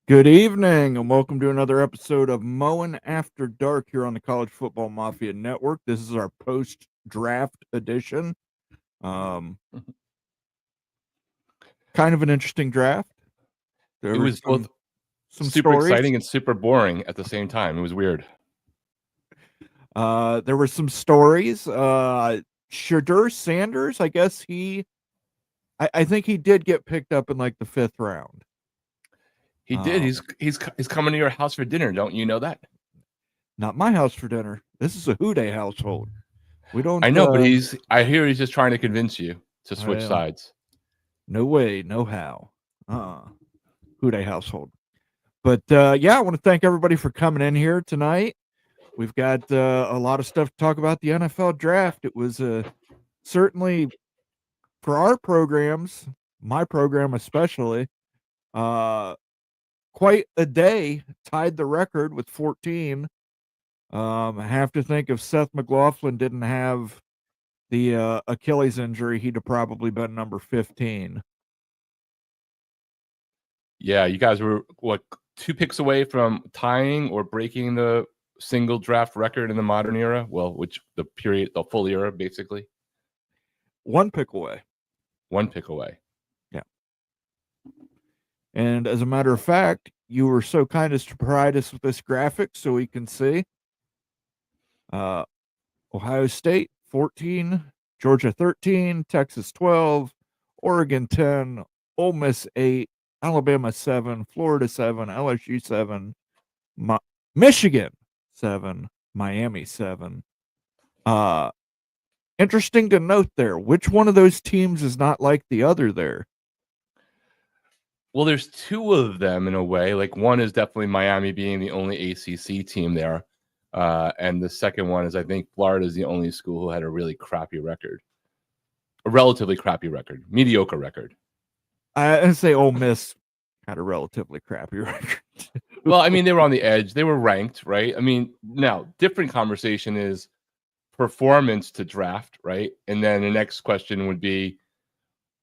Good evening, and welcome to another episode of Mowing After Dark here on the College Football Mafia Network. This is our post-draft edition. Um, kind of an interesting draft. There It were was both some super stories. exciting and super boring at the same time. It was weird. There were some stories. Shedeur Sanders, I guess I think he did get picked up in like the 5th round. He did. He's coming to your house for dinner. Don't you know that? Not my house for dinner. This is a Houday household. We don't. I know, but I hear he's just trying to convince you to switch Well, sides. No way, no how. Houday household. But yeah, I want to thank everybody for coming in here tonight. We've got a lot of stuff to talk about the NFL draft. It was certainly for our programs, my program especially, quite a day. Tied the record with 14. I have to think if Seth McLaughlin didn't have the Achilles injury, he'd have probably been number 15. Yeah, you guys were what 2 picks away from tying or breaking the single draft record in the modern era. Well, the full era, basically. 1 pick away. 1 pick away. Yeah. And as a matter of fact, you were so kind as to provide us with this graphic so we can see. Ohio State 14, Georgia 13, Texas 12, Oregon 10, Ole Miss 8, Alabama 7, Florida 7, LSU 7, Michigan 7, Miami 7. Interesting to note there, which one of those teams is not like the other there? Well, there's 2 of them in a way. Like one is definitely Miami being the only ACC team there. And the second one is I think Florida is the only school who had a really crappy record. A relatively crappy record. Mediocre record. I'd say Ole Miss had a relatively crappy record. Well, I mean, they were on the edge. They were ranked, right? I mean, now, different conversation is performance to draft, right? And then the next question would be,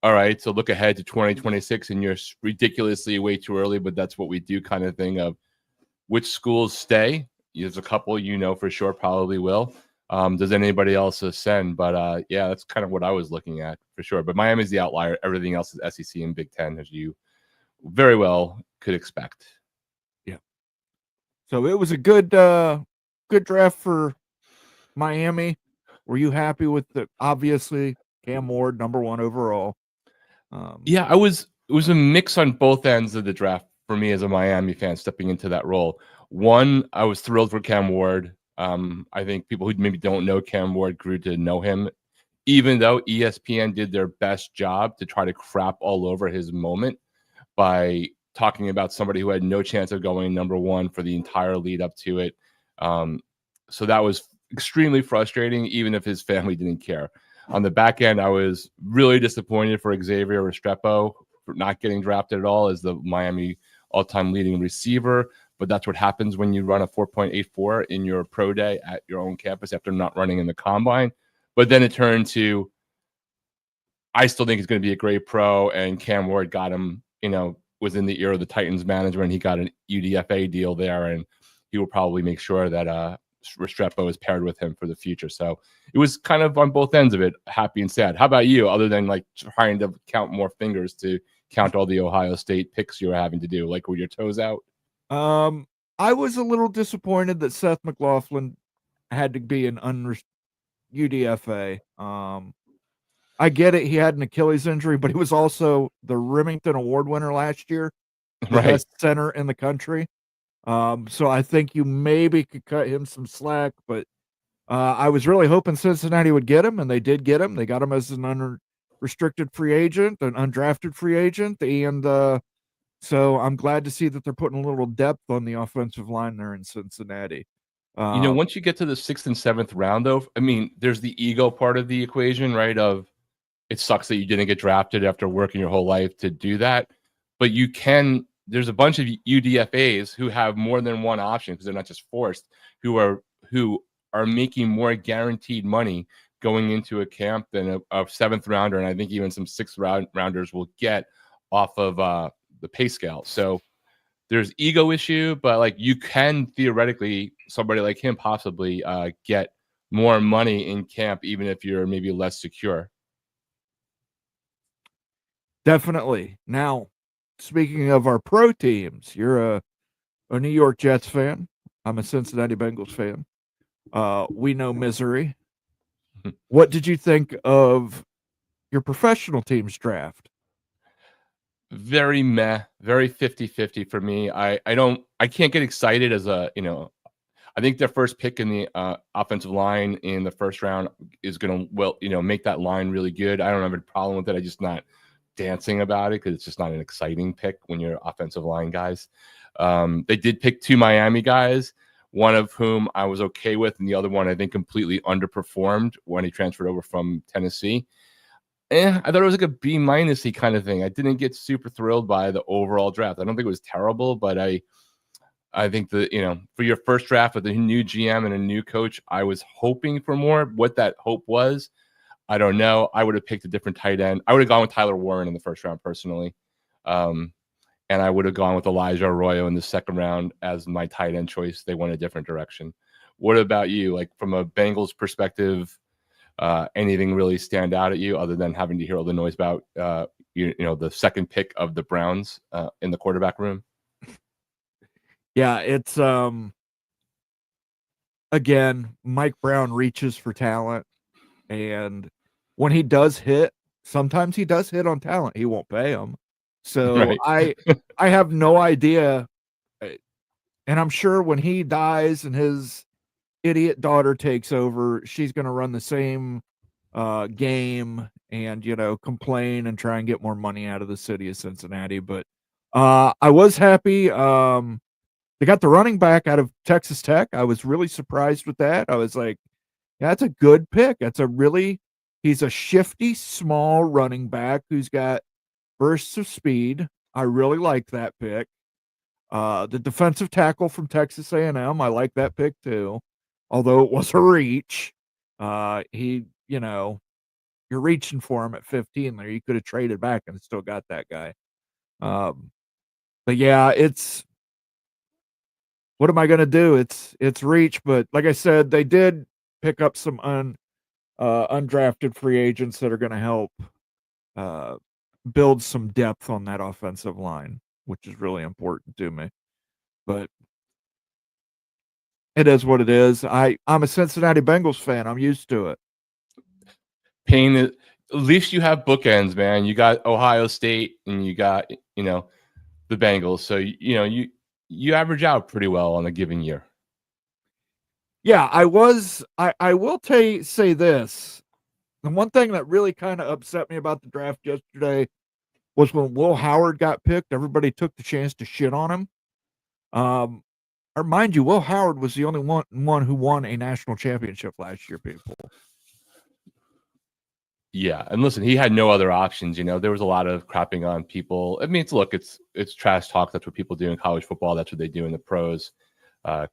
all right, so look ahead to 2026, and you're ridiculously way too early, but that's what we do kind of thing of which schools stay. There's a couple for sure probably will. Does anybody else ascend? But yeah, that's kind of what I was looking at for sure. But Miami's the outlier. Everything else is SEC and Big Ten, as you very well could expect. Yeah. So it was a good draft for Miami. Were you happy with obviously Cam Ward, number 1 overall? Yeah, it was a mix on both ends of the draft for me as a Miami fan stepping into that role. One, I was thrilled for Cam Ward. I think people who maybe don't know Cam Ward grew to know him, even though ESPN did their best job to try to crap all over his moment by talking about somebody who had no chance of going number 1 for the entire lead up to it. So that was extremely frustrating, even if his family didn't care. On the back end, I was really disappointed for Xavier Restrepo for not getting drafted at all as the Miami all-time leading receiver. But that's what happens when you run a 4.84 in your pro day at your own campus after not running in the combine. But then it turned to, I still think he's going to be a great pro, and Cam Ward got him, was in the ear of the Titans management. He got an UDFA deal there, and he will probably make sure that Restrepo is paired with him for the future. So it was kind of on both ends of it, happy and sad. How about you, other than like trying to count more fingers to count all the Ohio State picks you were having to do? Like, were your toes out? I was a little disappointed that Seth McLaughlin had to be an UDFA. I get it. He had an Achilles injury, but he was also the Remington Award winner last year, the best center in the country. So I think you maybe could cut him some slack, but I was really hoping Cincinnati would get him, and they did get him. They got him as an unrestricted free agent, an undrafted free agent, and so I'm glad to see that they're putting a little depth on the offensive line there in Cincinnati. Once you get to the 6th and 7th round, though, I mean, there's the ego part of the equation, right? Of it sucks that you didn't get drafted after working your whole life to do that, but you can. There's a bunch of UDFAs who have more than one option because they're not just forced, who are making more guaranteed money going into a camp than a 7th rounder, and I think even some 6th rounders will get off of the pay scale. So there's ego issue, but like you can theoretically, somebody like him possibly get more money in camp, even if you're maybe less secure. Definitely. Now, speaking of our pro teams, you're a New York Jets fan. I'm a Cincinnati Bengals fan. We know misery. What did you think of your professional team's draft? Very meh, very 50-50 for me. I can't get excited as a, I think their first pick in the offensive line in the first round is going to, make that line really good. I don't have a problem with it. I just not dancing about it because it's just not an exciting pick when you're offensive line guys. They did pick 2 Miami guys, one of whom I was okay with, and the other one I think completely underperformed when he transferred over from Tennessee. I thought it was like a B- kind of thing. I didn't get super thrilled by the overall draft. I don't think it was terrible, but I think that, for your first draft with a new GM and a new coach, I was hoping for more. What that hope was, I don't know. I would have picked a different tight end. I would have gone with Tyler Warren in the first round personally. And I would have gone with Elijah Arroyo in the second round as my tight end choice. They went a different direction. What about you? Like from a Bengals perspective, anything really stand out at you other than having to hear all the noise about, the second pick of the Browns in the quarterback room? Yeah, it's again, Mike Brown reaches for talent, and when he does hit, sometimes he does hit on talent. He won't pay him. So Right. I have no idea, and I'm sure when he dies and his idiot daughter takes over, she's going to run the same game and complain and try and get more money out of the city of Cincinnati. But I was happy. They got the running back out of Texas Tech. I was really surprised with that. I was like, yeah, that's a good pick. He's a shifty, small running back who's got bursts of speed. I really like that pick. The defensive tackle from Texas A&M, I like that pick too. Although it was a reach. You're reaching for him at 15 there. You could have traded back and still got that guy. But yeah, what am I going to do? It's reach, but like I said, they did pick up some undrafted free agents that are going to help build some depth on that offensive line, which is really important to me. But it is what it is. I'm a Cincinnati Bengals fan. I'm used to it. Pain is, at least you have bookends, man. You got Ohio State and you got, the Bengals. So, you average out pretty well on a given year. Yeah, I will say this. The one thing that really kind of upset me about the draft yesterday was when Will Howard got picked, everybody took the chance to shit on him. I remind you, Will Howard was the only one who won a national championship last year, people. Yeah, and listen, he had no other options. There was a lot of crapping on people. I mean, it's trash talk. That's what people do in college football. That's what they do in the pros.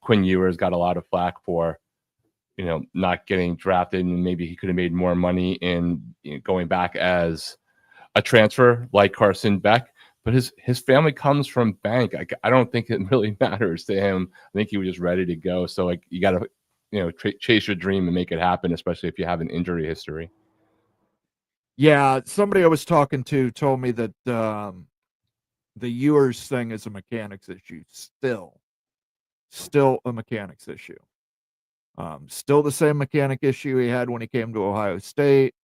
Quinn Ewers got a lot of flack for, not getting drafted, and maybe he could have made more money in going back as a transfer like Carson Beck. But his family comes from bank. I don't think it really matters to him. I think he was just ready to go. So like you got to chase your dream and make it happen, especially if you have an injury history. Yeah, somebody I was talking to told me that the Ewers thing is a mechanics issue. Still a mechanics issue. Still the same mechanic issue he had when he came to Ohio State.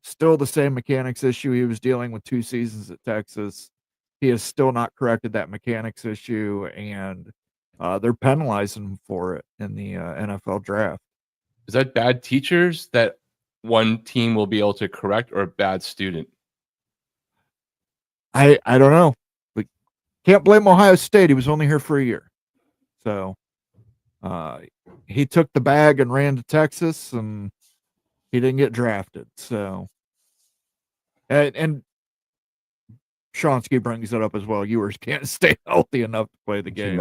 Still the same mechanics issue he was dealing with 2 seasons at Texas. He has still not corrected that mechanics issue, and they're penalizing him for it in the NFL draft. Is that bad teachers that one team will be able to correct, or a bad student? I don't know. But can't blame Ohio State. He was only here for a year. So he took the bag and ran to Texas, and he didn't get drafted. So and Shonsky brings it up as well. Ewers can't stay healthy enough to play the game.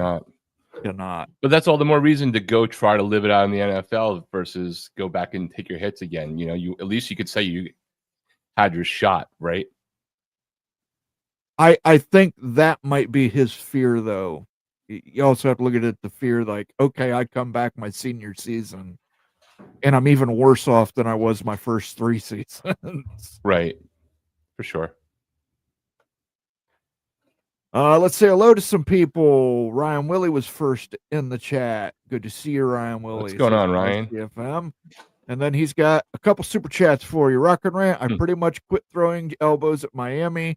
Cannot. But that's all the more reason to go try to live it out in the NFL versus go back and take your hits again. You at least you could say you had your shot, right? I think that might be his fear, though, you also have to look at it the fear like, okay, I come back my senior season and I'm even worse off than I was my first 3 seasons. Right. For sure. Let's say hello to some people. Ryan Willie was first in the chat. Good to see you, Ryan Willie. What's going on, Ryan? CFM. And then he's got a couple super chats for you. Rock and Rant, I pretty much quit throwing elbows at Miami,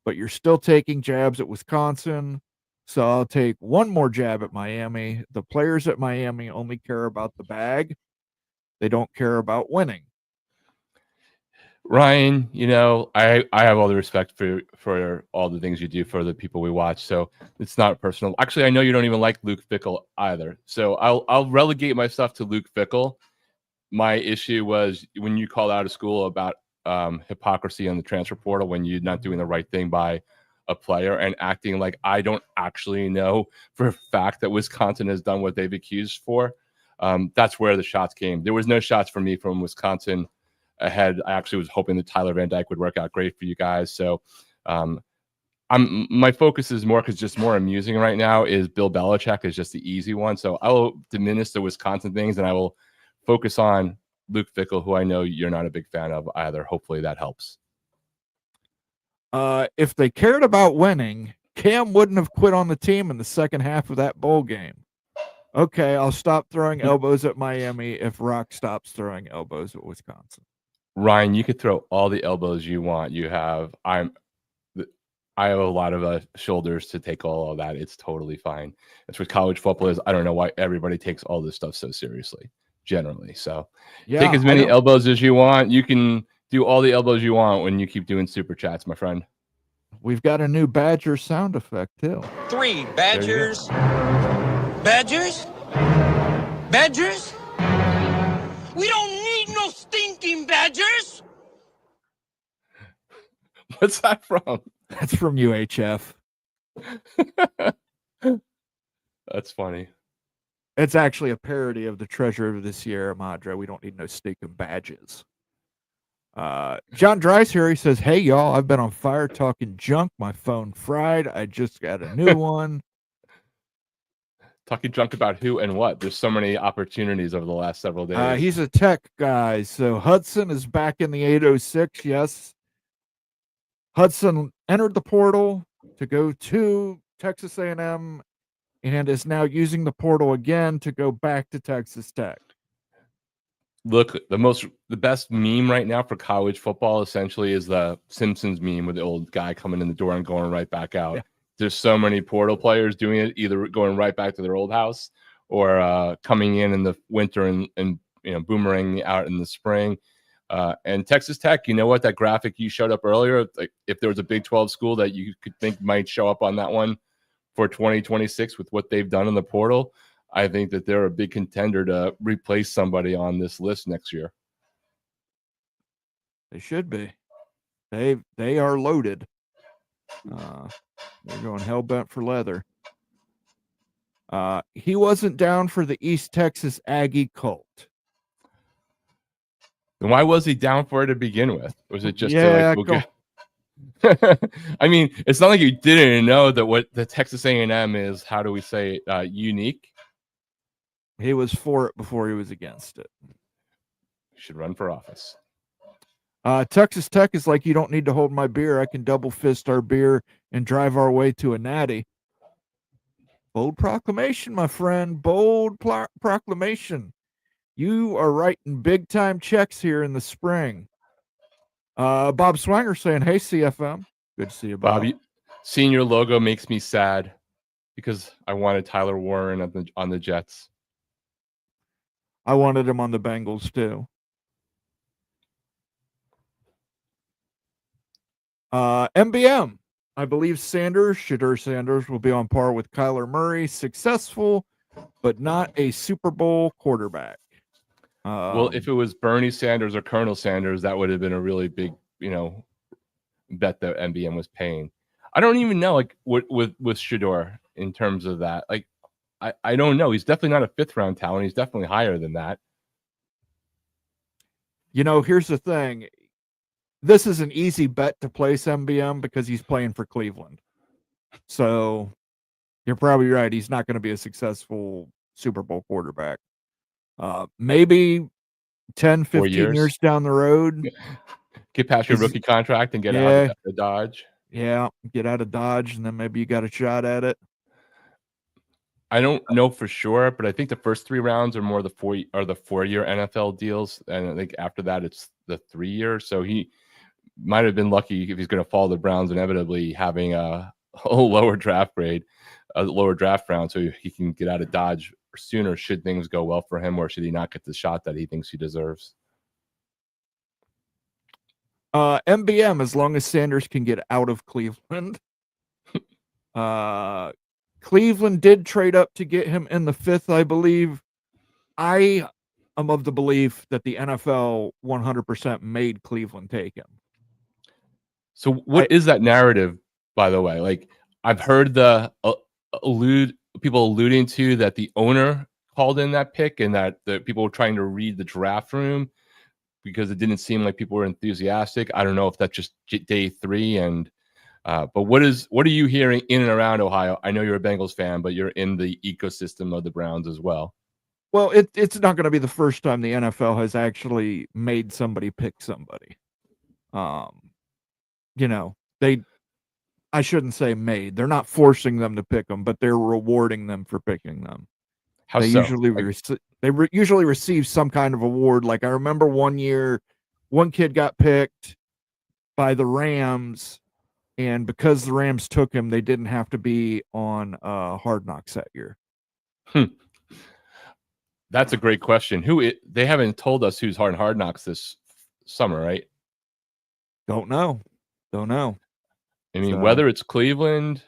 but you're still taking jabs at Wisconsin. So I'll take one more jab at Miami. The players at Miami only care about the bag. They don't care about winning. Ryan, I have all the respect for all the things you do for the people we watch. So it's not personal. Actually, I know you don't even like Luke Fickell either. So I'll relegate my stuff to Luke Fickell. My issue was when you called out of school about hypocrisy on the transfer portal when you're not doing the right thing by a player and acting like I don't actually know for a fact that Wisconsin has done what they've accused for. That's where the shots came. There was no shots for me from Wisconsin ahead. I actually was hoping that Tyler Van Dyke would work out great for you guys. So my focus is more because just more amusing right now is Bill Belichick is just the easy one. So I will diminish the Wisconsin things and I will focus on Luke Fickell, who I know you're not a big fan of either. Hopefully that helps. If they cared about winning, Cam wouldn't have quit on the team in the second half of that bowl game. Okay, I'll stop throwing elbows at Miami if Rock stops throwing elbows at Wisconsin. Ryan, you could throw all the elbows you want. I have a lot of shoulders to take all of that. It's totally fine. That's what college football is. I don't know why everybody takes all this stuff so seriously, generally. So take as many elbows as you want. You can do all the elbows you want when you keep doing super chats, my friend. We've got a new Badger sound effect too. 3 Badgers. Badgers? Badgers? We don't need no stinking Badgers. What's that from? That's from UHF. That's funny. It's actually a parody of the Treasure of the Sierra Madre. We don't need no stinking badges. John Dries here. He says, "Hey y'all, I've been on fire talking junk. My phone fried. I just got a new one." Talking junk about who and what? There's so many opportunities over the last several days. He's a tech guy. So Hudson is back in the 806. Yes. Hudson entered the portal to go to Texas A&M and is now using the portal again to go back to Texas Tech. Look, the best meme right now for college football essentially is the Simpsons meme with the old guy coming in the door and going right back out. Yeah. There's so many portal players doing it, either going right back to their old house or coming in the winter and boomeranging out in the spring. And Texas Tech, you know what? That graphic you showed up earlier, like if there was a Big 12 school that you could think might show up on that one for 2026 with what they've done in the portal, I think that they're a big contender to replace somebody on this list next year. They should be. They are loaded. They're going hell bent for leather. He wasn't down for the East Texas Aggie cult. Then why was he down for it to begin with? Was it just I mean, it's not like you didn't know that what the Texas A&M is, how do we say it, unique? He was for it before he was against it. He should run for office. Texas Tech is like, you don't need to hold my beer. I can double fist our beer and drive our way to a natty. Bold proclamation, my friend. Bold proclamation. You are writing big time checks here in the spring. Bob Swanger saying, "Hey CFM, good to see you, Bob." Seeing your logo makes me sad because I wanted Tyler Warren on the Jets. I wanted him on the Bengals too. MBM, I believe Shedeur Sanders will be on par with Kyler Murray, successful, but not a Super Bowl quarterback. Well, if it was Bernie Sanders or Colonel Sanders, that would have been a really big, bet that MBM was paying. I don't even know, like, what with Shedeur in terms of that. Like, I don't know. He's definitely not a 5th round talent. He's definitely higher than that. Here's the thing. This is an easy bet to place MBM because he's playing for Cleveland. So You're probably right. He's not going to be a successful Super Bowl quarterback. Maybe 10, 4 15 years. years down the road. Get past your rookie contract and get out of the Dodge. Yeah, get out of Dodge, and then maybe you got a shot at it. I don't know for sure, but I think the first 3 rounds are more the 4-year NFL deals, and I think after that it's the 3-year. So he might have been lucky if he's going to follow the Browns, inevitably having a lower draft grade, a lower draft round, so he can get out of Dodge sooner should things go well for him, or should he not get the shot that he thinks he deserves. MBM, as long as Sanders can get out of Cleveland. Cleveland did trade up to get him in the 5th, I believe. I am of the belief that the NFL 100% made Cleveland take him. So what is that narrative, by the way? Like, I've heard the people alluding to that the owner called in that pick, and that the people were trying to read the draft room because it didn't seem like people were enthusiastic. I don't know if that's just day 3, and but what are you hearing in and around Ohio? I know you're a Bengals fan, but you're in the ecosystem of the Browns as well. Well, it's not going to be the first time the NFL has actually made somebody pick somebody. I shouldn't say made. They're not forcing them to pick them, but they're rewarding them for picking them. How they so? Usually receive some kind of award. Like I remember one year, one kid got picked by the Rams, and because the Rams took him, they didn't have to be on Hard Knocks that year. That's a great question. They haven't told us who's on Hard Knocks this summer, right? Don't know. I mean, whether it's Cleveland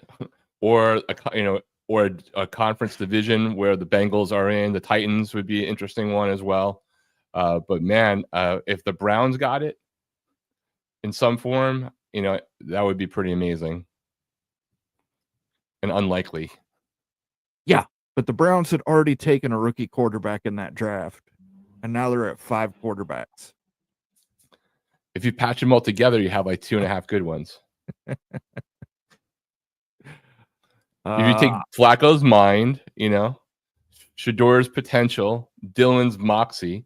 or a conference division where the Bengals are in, the Titans would be an interesting one as well. But man, if the Browns got it in some form, that would be pretty amazing and unlikely. Yeah, but the Browns had already taken a rookie quarterback in that draft, and now they're at 5 quarterbacks. If you patch them all together, you have like 2.5 good ones. If you take Flacco's mind, Shedeur's potential, Dillon's moxie,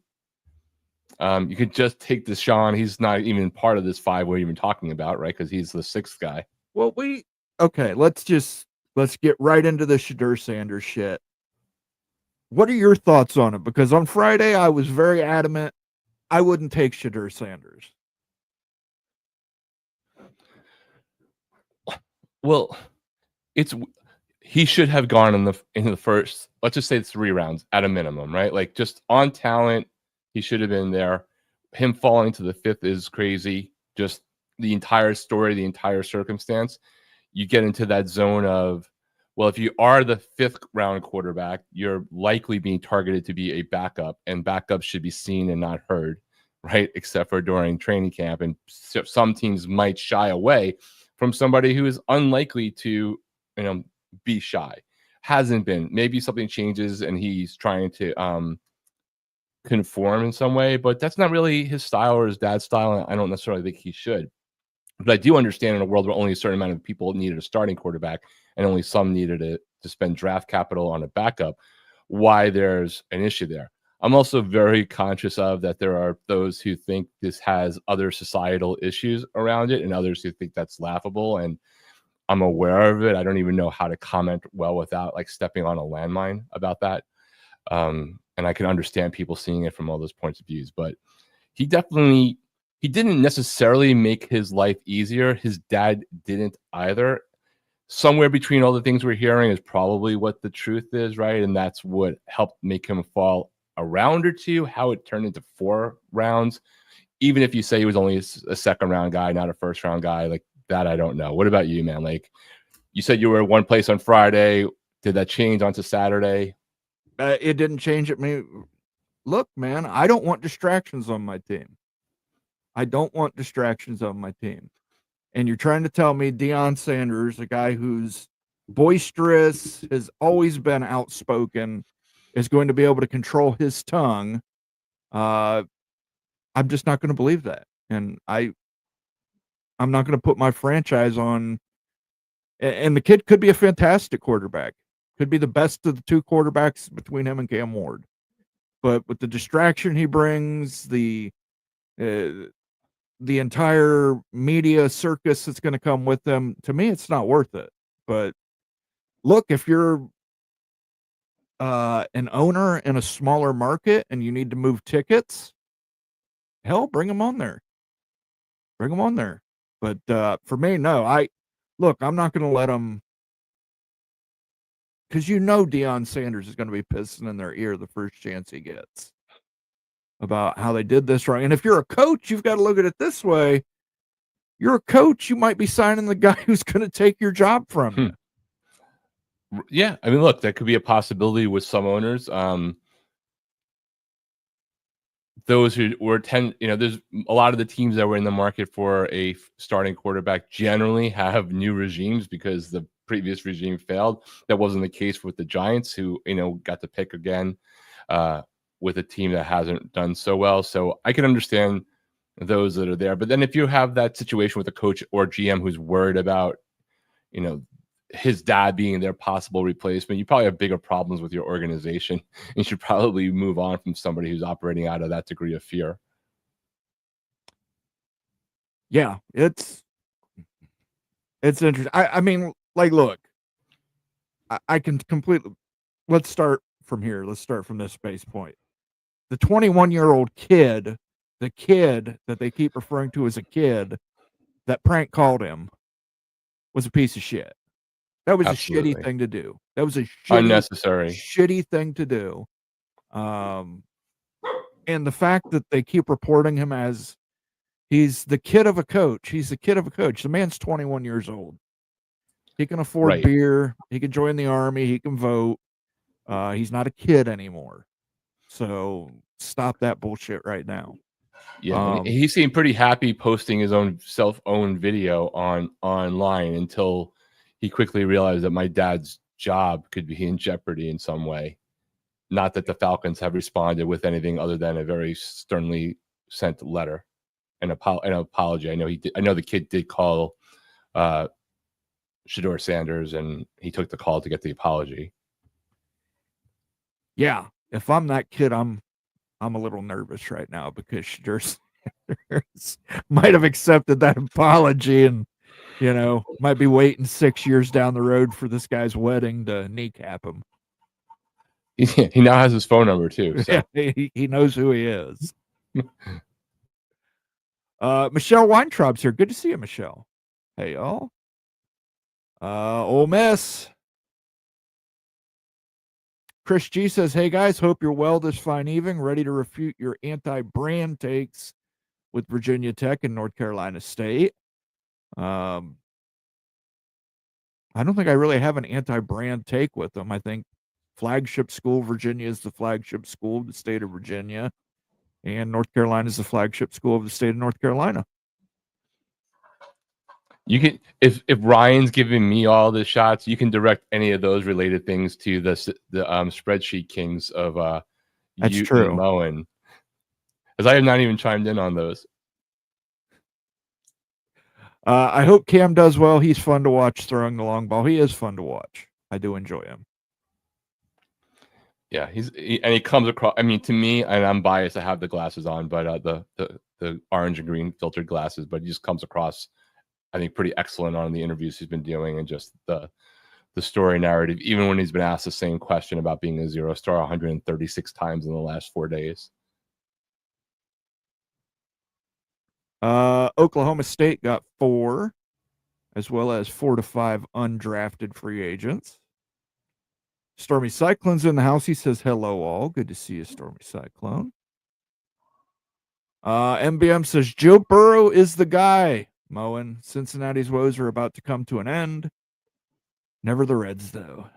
you could just take Deshaun. He's not even part of this 5 we're even talking about, right? Because he's the 6th guy. Well, let's get right into the Shedeur Sanders shit. What are your thoughts on it? Because on Friday, I was very adamant I wouldn't take Shedeur Sanders. Well, he should have gone in the first, let's just say 3 rounds at a minimum, right? Like just on talent, he should have been there. Him falling to the 5th is crazy. Just the entire story, the entire circumstance. You get into that zone of, well, if you are the 5th round quarterback, you're likely being targeted to be a backup, and backups should be seen and not heard, right? Except for during training camp. And some teams might shy away from somebody who is unlikely to, be shy. Hasn't been. Maybe something changes and he's trying to conform in some way, but that's not really his style or his dad's style. And I don't necessarily think he should. But I do understand in a world where only a certain amount of people needed a starting quarterback and only some needed to spend draft capital on a backup, why there's an issue there. I'm also very conscious of that there are those who think this has other societal issues around it and others who think that's laughable. And I'm aware of it. I don't even know how to comment well without like stepping on a landmine about that. And I can understand people seeing it from all those points of views, but he didn't necessarily make his life easier. His dad didn't either. Somewhere between all the things we're hearing is probably what the truth is, right? And that's what helped make him fall a round or two. How it turned into 4 rounds, even if you say he was only a 2nd round guy, not a 1st round guy, like that, I don't know. What about you, man? Like you said, you were one place on Friday. Did that change onto Saturday? It didn't change at me. Look, man, I don't want distractions on my team. And you're trying to tell me Deion Sanders, a guy who's boisterous, has always been outspoken, is going to be able to control his tongue. I'm just not going to believe that. And I'm not going to put my franchise on And the kid could be a fantastic quarterback. Could be the best of the two quarterbacks between him and Cam Ward. But with the distraction he brings, the entire media circus that's going to come with them, to me, it's not worth it. But look, if you're an owner in a smaller market and you need to move tickets, hell, bring them on there. Bring them on there. But for me, no. I'm not going to let them, because Deion Sanders is going to be pissing in their ear the first chance he gets about how they did this wrong. And if you're a coach, you've got to look at it this way. You're a coach, you might be signing the guy who's going to take your job from you. Yeah, I mean, look, that could be a possibility with some owners. Those who were there's a lot of the teams that were in the market for a starting quarterback generally have new regimes because the previous regime failed. That wasn't the case with the Giants, who got to pick again with a team that hasn't done so well. So I can understand those that are there. But then if you have that situation with a coach or GM who's worried about, his dad being their possible replacement, you probably have bigger problems with your organization. You should probably move on from somebody who's operating out of that degree of fear. Yeah, it's interesting. I mean, like, look, I can completely. Let's start from here. Let's start from this base point. The 21-year-old kid, the kid that they keep referring to as a kid that prank called him, was a piece of shit. That was Absolutely. a shitty thing to do. That was a Unnecessary, shitty thing to do. And the fact that they keep reporting him as he's the kid of a coach. He's the kid of a coach. The man's 21 years old. He can afford beer. He can join the army. He can vote. He's not a kid anymore. So stop that bullshit right now. Yeah, he seemed pretty happy posting his own self-owned video online until he quickly realized that my dad's job could be in jeopardy in some way. Not that the Falcons have responded with anything other than a very sternly sent letter, an apology. I know the kid did call Shedeur Sanders, and he took the call to get the apology. Yeah, if I'm that kid, I'm a little nervous right now because Shedeur Sanders might have accepted that apology and might be waiting 6 years down the road for this guy's wedding to kneecap him. He now has his phone number too. So. Yeah, he knows who he is. Michelle Weintraub's here. Good to see you, Michelle. Hey, y'all. Ole Miss. Chris G says, hey, guys, hope you're well this fine evening. Ready to refute your anti-brand takes with Virginia Tech and North Carolina State. I don't think I really have an anti-brand take with them. I think flagship school Virginia is the flagship school of the state of Virginia, and North Carolina is the flagship school of the state of North Carolina. You can, if Ryan's giving me all the shots, you can direct any of those related things to the spreadsheet kings of that's true. Moen, because I have not even chimed in on those. I hope Cam does well. He's fun to watch throwing the long ball. He is fun to watch. I do enjoy him. Yeah, he comes across. I mean, to me, and I'm biased. I have the glasses on, but the orange and green filtered glasses. But he just comes across, I think, pretty excellent on the interviews he's been doing and just the story narrative. Even when he's been asked the same question about being a 0-star 136 times in the last 4 days. Oklahoma State got 4, as well as 4 to 5 undrafted free agents. Stormy Cyclone's in the house. He says, hello, all. Good to see you, Stormy Cyclone. MBM says, Joe Burrow is the guy. Moen, Cincinnati's woes are about to come to an end. Never the Reds, though.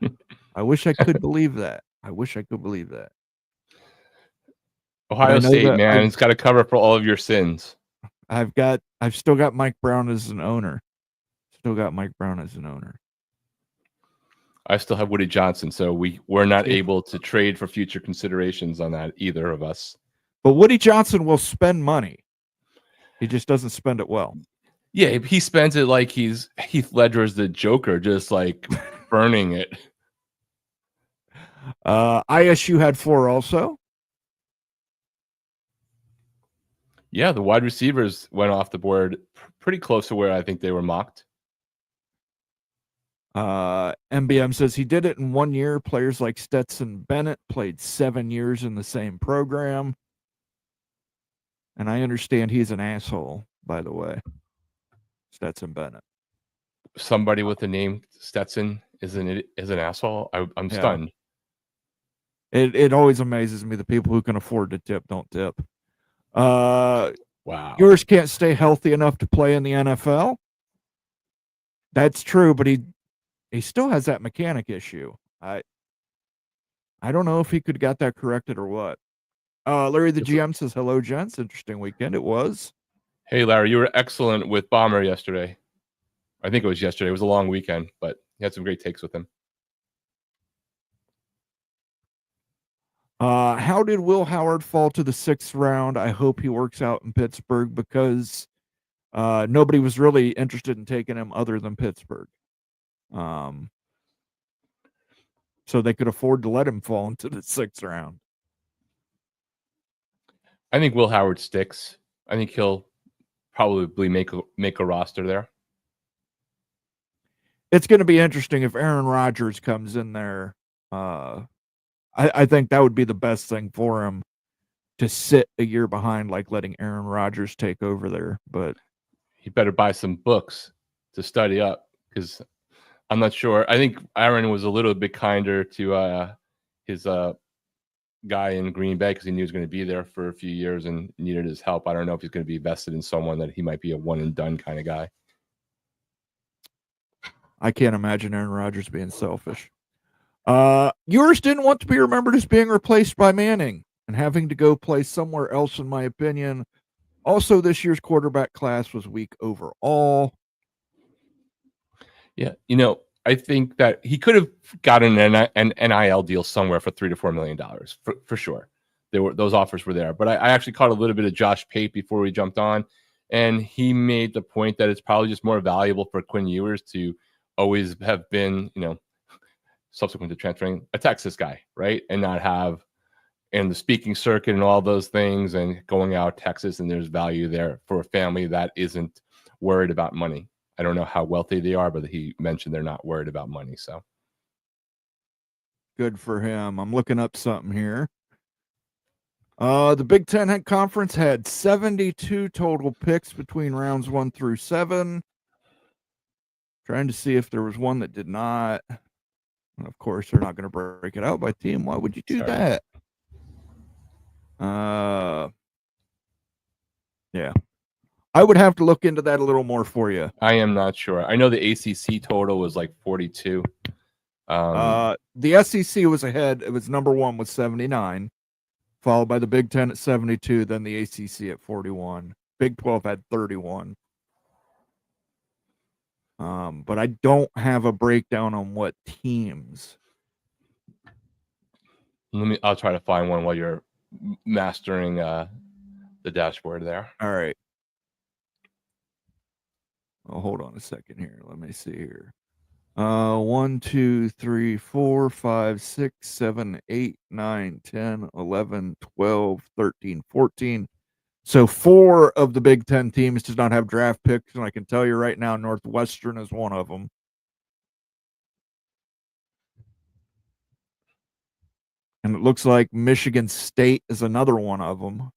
I wish I could believe that. Ohio State, man, it's got to cover for all of your sins. I've still got Mike Brown as an owner. I still have Woody Johnson, so we're not able to trade for future considerations on that, either of us. But Woody Johnson will spend money. He just doesn't spend it well. Yeah, he spends it like he's Heath Ledger's the Joker, just like burning it. ISU had 4 also. Yeah, the wide receivers went off the board pretty close to where I think they were mocked. MBM says he did it in 1 year. Players like Stetson Bennett played 7 years in the same program. And I understand he's an asshole, by the way. Stetson Bennett. Somebody with the name Stetson is an asshole. I'm stunned. It always amazes me the people who can afford to tip don't tip. Wow. Yours can't stay healthy enough to play in the NFL. That's true, but he still has that mechanic issue. I don't know if he could have got that corrected or what. Larry the GM says, hello, gents. Interesting weekend. It was. Hey, Larry, you were excellent with Bomber yesterday. I think it was yesterday. It was a long weekend, but you had some great takes with him. How did Will Howard fall to the 6th round? I hope he works out in Pittsburgh because nobody was really interested in taking him other than Pittsburgh. So they could afford to let him fall into the 6th round. I think Will Howard sticks. I think he'll probably make a roster there. It's going to be interesting if Aaron Rodgers comes in there. I think that would be the best thing for him to sit a year behind, like letting Aaron Rodgers take over there. But he better buy some books to study up because I'm not sure. I think Aaron was a little bit kinder to his guy in Green Bay because he knew he was going to be there for a few years and needed his help. I don't know if he's going to be vested in someone that he might be a one and done kind of guy. I can't imagine Aaron Rodgers being selfish. Yours didn't want to be remembered as being replaced by Manning and having to go play somewhere else, in my opinion. Also, this year's quarterback class was weak overall. Yeah, I think that he could have gotten an NIL deal somewhere for $3 to $4 million for sure. Those offers were there, but I actually caught a little bit of Josh Pate before we jumped on, and he made the point that it's probably just more valuable for Quinn Ewers to always have been, subsequent to transferring, a Texas guy, right, and not have in the speaking circuit and all those things and going out Texas, and there's value there for a family that isn't worried about money. I don't know how wealthy they are, but he mentioned they're not worried about money. So good for him. I'm looking up something here. The Big Ten Conference had 72 total picks between rounds 1 through 7. Trying to see if there was one that did not. And of course, they're not going to break it out by team. Why would you do that? Yeah. I would have to look into that a little more for you. I am not sure. I know the ACC total was like 42. The SEC was ahead. It was number 1 with 79, followed by the Big Ten at 72, then the ACC at 41. Big 12 had 31. But I don't have a breakdown on what teams. I'll try to find one while you're mastering the dashboard there. All right. Oh, hold on a second here. Let me see here. 1, 2, 3, 4, 5, 6, 7, 8, 9, 10, 11, 12, 13, 14. So 4 of the Big Ten teams does not have draft picks, and I can tell you right now, Northwestern is one of them. And it looks like Michigan State is another one of them.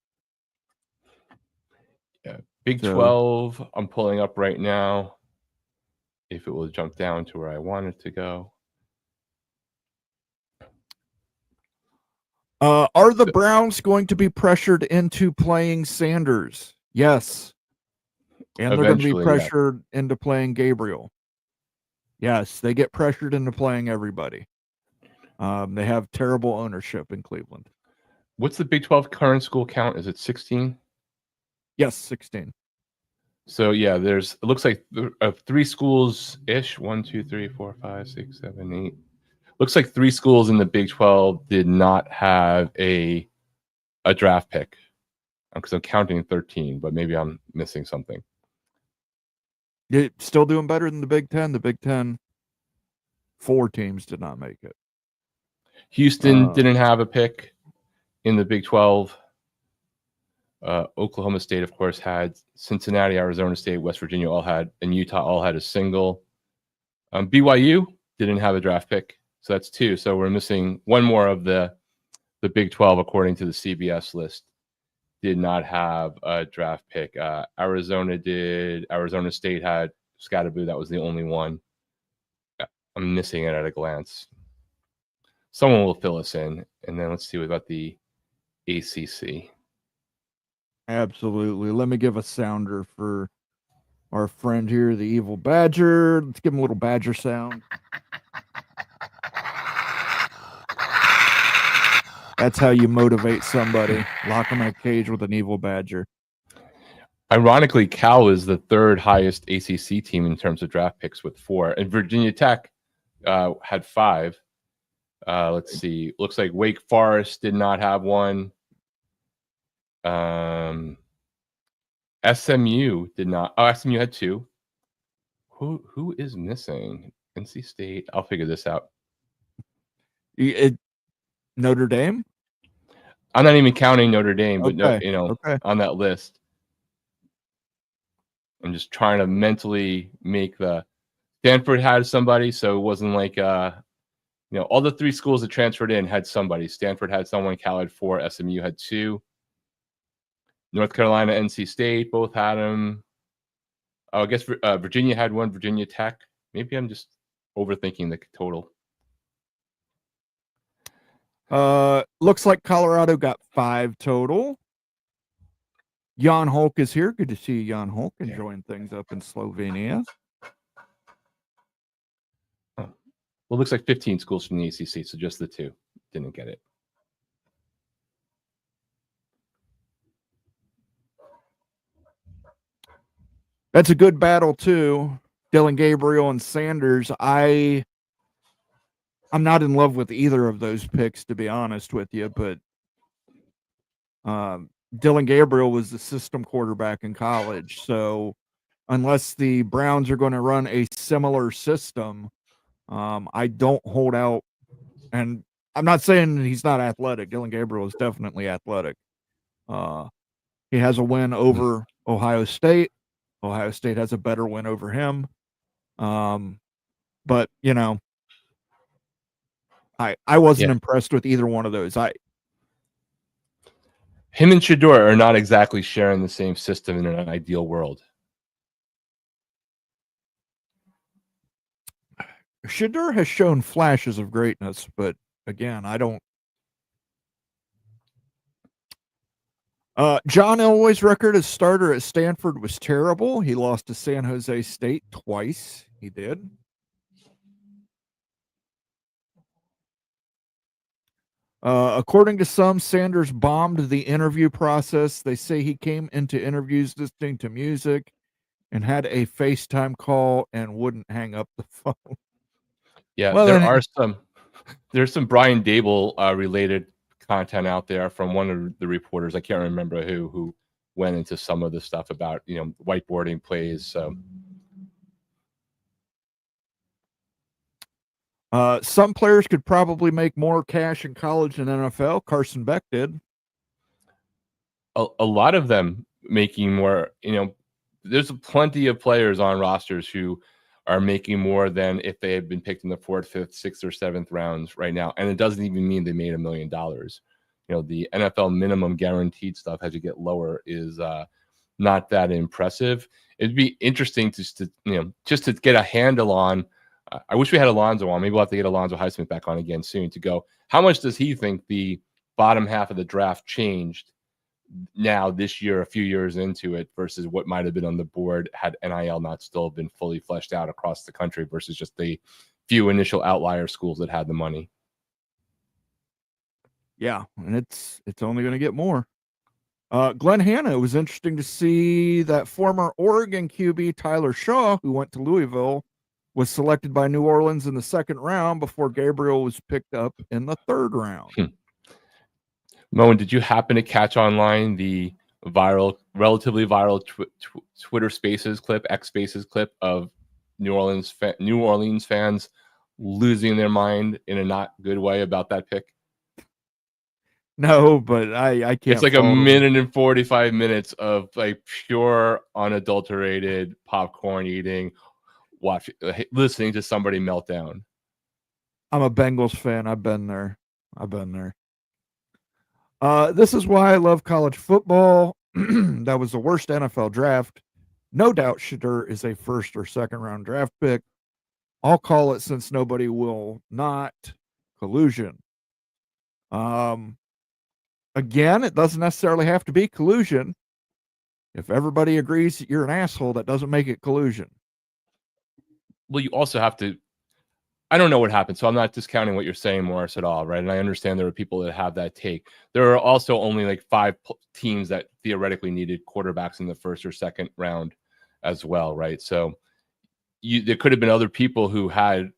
Yeah, Big 12, I'm pulling up right now. If it will jump down to where I want it to go. Are the Browns going to be pressured into playing Sanders? Yes. And they're going to be pressured into playing Gabriel. Yes, they get pressured into playing everybody. They have terrible ownership in Cleveland. What's the Big 12 current school count? Is it 16? Yes, 16. So yeah, it looks like 3 schools ish. 1, 2, 3, 4, 5, 6, 7, 8. Looks like 3 schools in the Big 12 did not have a draft pick. Because I'm counting 13, but maybe I'm missing something. Still doing better than the Big Ten. The Big Ten, 4 teams did not make it. Houston didn't have a pick in the Big 12. Oklahoma State, of course, had. Cincinnati, Arizona State, West Virginia all had, and Utah all had a single. BYU didn't have a draft pick, so that's 2. So we're missing one more of the Big 12, according to the CBS list. Did not have a draft pick. Arizona did. Arizona State had Scatterboo. That was the only one. I'm missing it at a glance. Someone will fill us in, and then let's see what about the ACC. Absolutely. Let me give a sounder for our friend here, the Evil Badger. Let's give him a little badger sound. That's how you motivate somebody. Lock them in a cage with an evil badger. Ironically, Cal is the 3rd highest ACC team in terms of draft picks with 4, and Virginia Tech had 5. Let's see. Looks like Wake Forest did not have one. SMU did not. Oh, SMU had 2. Who is missing? NC State. I'll figure this out. Notre Dame? I'm not even counting Notre Dame, but Okay. On that list. I'm just trying to mentally make the Stanford had somebody, so it wasn't like all the 3 schools that transferred in had somebody. Stanford had someone, Cal had 4, SMU had 2. North Carolina, NC State both had them. Oh, I guess Virginia had 1, Virginia Tech. Maybe I'm just overthinking the total. Looks like Colorado got 5 total. Jan Hulk is here. Good to see you, Jan Hulk, enjoying things up in Slovenia. Well, it looks like 15 schools from the ACC, so just the 2 didn't get it. That's a good battle too. Dillon Gabriel and Sanders. I'm not in love with either of those picks, to be honest with you, but Dillon Gabriel was the system quarterback in college. So unless the Browns are going to run a similar system, I don't hold out. And I'm not saying he's not athletic. Dillon Gabriel is definitely athletic. He has a win over Ohio State. Ohio State has a better win over him. But, I wasn't impressed with either one of those. Him and Shedeur are not exactly sharing the same system in an ideal world. Shedeur has shown flashes of greatness, but again, I don't. John Elway's record as starter at Stanford was terrible. He lost to San Jose State twice. He did. According to some, Sanders bombed the interview process. They say he came into interviews listening to music and had a FaceTime call and wouldn't hang up the phone. Yeah, well, there's some Brian Dable related content out there from one of the reporters. I can't remember who went into some of the stuff about whiteboarding plays. So some players could probably make more cash in college than NFL. Carson Beck did. A lot of them making more. There's plenty of players on rosters who are making more than if they had been picked in the 4th, 5th, 6th, or 7th rounds right now. And it doesn't even mean they made $1 million. The NFL minimum guaranteed stuff as you get lower is not that impressive. It'd be interesting just to get a handle on. I wish we had Alonzo on. Maybe we'll have to get Alonzo Highsmith back on again soon to go. How much does he think the bottom half of the draft changed now this year, a few years into it, versus what might have been on the board had NIL not still been fully fleshed out across the country versus just the few initial outlier schools that had the money? Yeah, and it's only going to get more. Glenn Hanna, it was interesting to see that former Oregon QB Tyler Shaw, who went to Louisville, was selected by New Orleans in the 2nd round before Gabriel was picked up in the 3rd round. Moen, did you happen to catch online the relatively viral Twitter Spaces clip, X Spaces clip of New Orleans fans losing their mind in a not good way about that pick? No, but I can't. It's like a minute and 45 minutes of like pure, unadulterated popcorn eating, listening to somebody melt down. I'm a Bengals fan. I've been there. This is why I love college football. That was the worst NFL draft. No doubt Shedeur is a first or second round draft pick. I'll call it since nobody will not. Collusion. Again, it doesn't necessarily have to be collusion. If everybody agrees that you're an asshole, that doesn't make it collusion. Well, you also have to, I don't know what happened, so I'm not discounting what you're saying, Morris, at all, right? And I understand there are people that have that take. There are also only like 5 teams that theoretically needed quarterbacks in the first or second round as well, right? So there could have been other people who had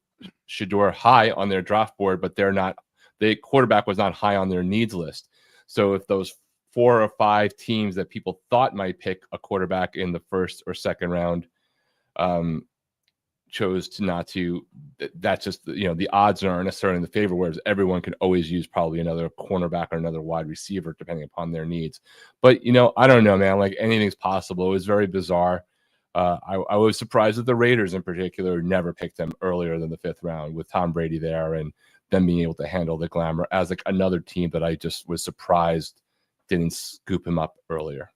Shedeur high on their draft board, but the quarterback was not high on their needs list. So if those 4 or 5 teams that people thought might pick a quarterback in the first or second round chose to not to, that's just, the odds aren't necessarily in the favor, whereas everyone can always use probably another cornerback or another wide receiver depending upon their needs. But I don't know, man, like anything's possible. It was very bizarre. I was surprised that the Raiders in particular never picked him earlier than the 5th round with Tom Brady there and them being able to handle the glamour as like another team that I just was surprised didn't scoop him up earlier.